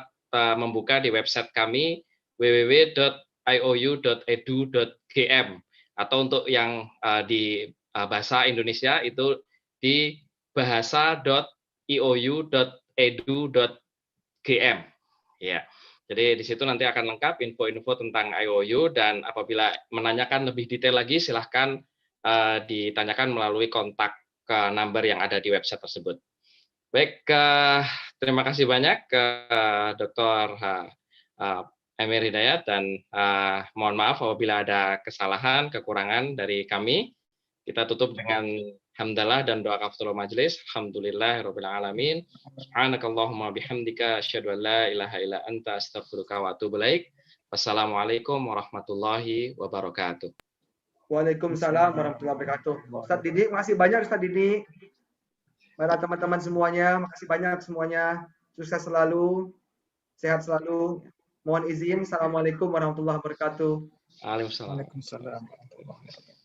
membuka di website kami www.iou.edu.gm, atau untuk yang di bahasa Indonesia itu di bahasa.iou.edu.gm. Ya. Jadi di situ nanti akan lengkap info-info tentang IOU, dan apabila menanyakan lebih detail lagi silahkan ditanyakan melalui kontak number yang ada di website tersebut. Baik, terima kasih banyak ke Dr. Amir Hidayat, dan mohon maaf apabila ada kesalahan, kekurangan dari kami. Kita tutup dengan hamdalah dan doa kafaratul majelis. Alhamdulillahirabbil alamin. Subhanakallahumma bihamdika asyhadu an la ilaha illa anta astaghfiruka wa atubu ilaik. Wassalamualaikum warahmatullahi wabarakatuh. Waalaikumsalam warahmatullahi wabarakatuh. Ustadz Didi, makasih banyak Ustadz Didi. Para teman-teman semuanya, makasih banyak semuanya. Sukses selalu, sehat selalu. Mohon izin. Assalamualaikum warahmatullahi wabarakatuh. Waalaikumsalam. Waalaikumsalam warahmatullahi wabarakatuh.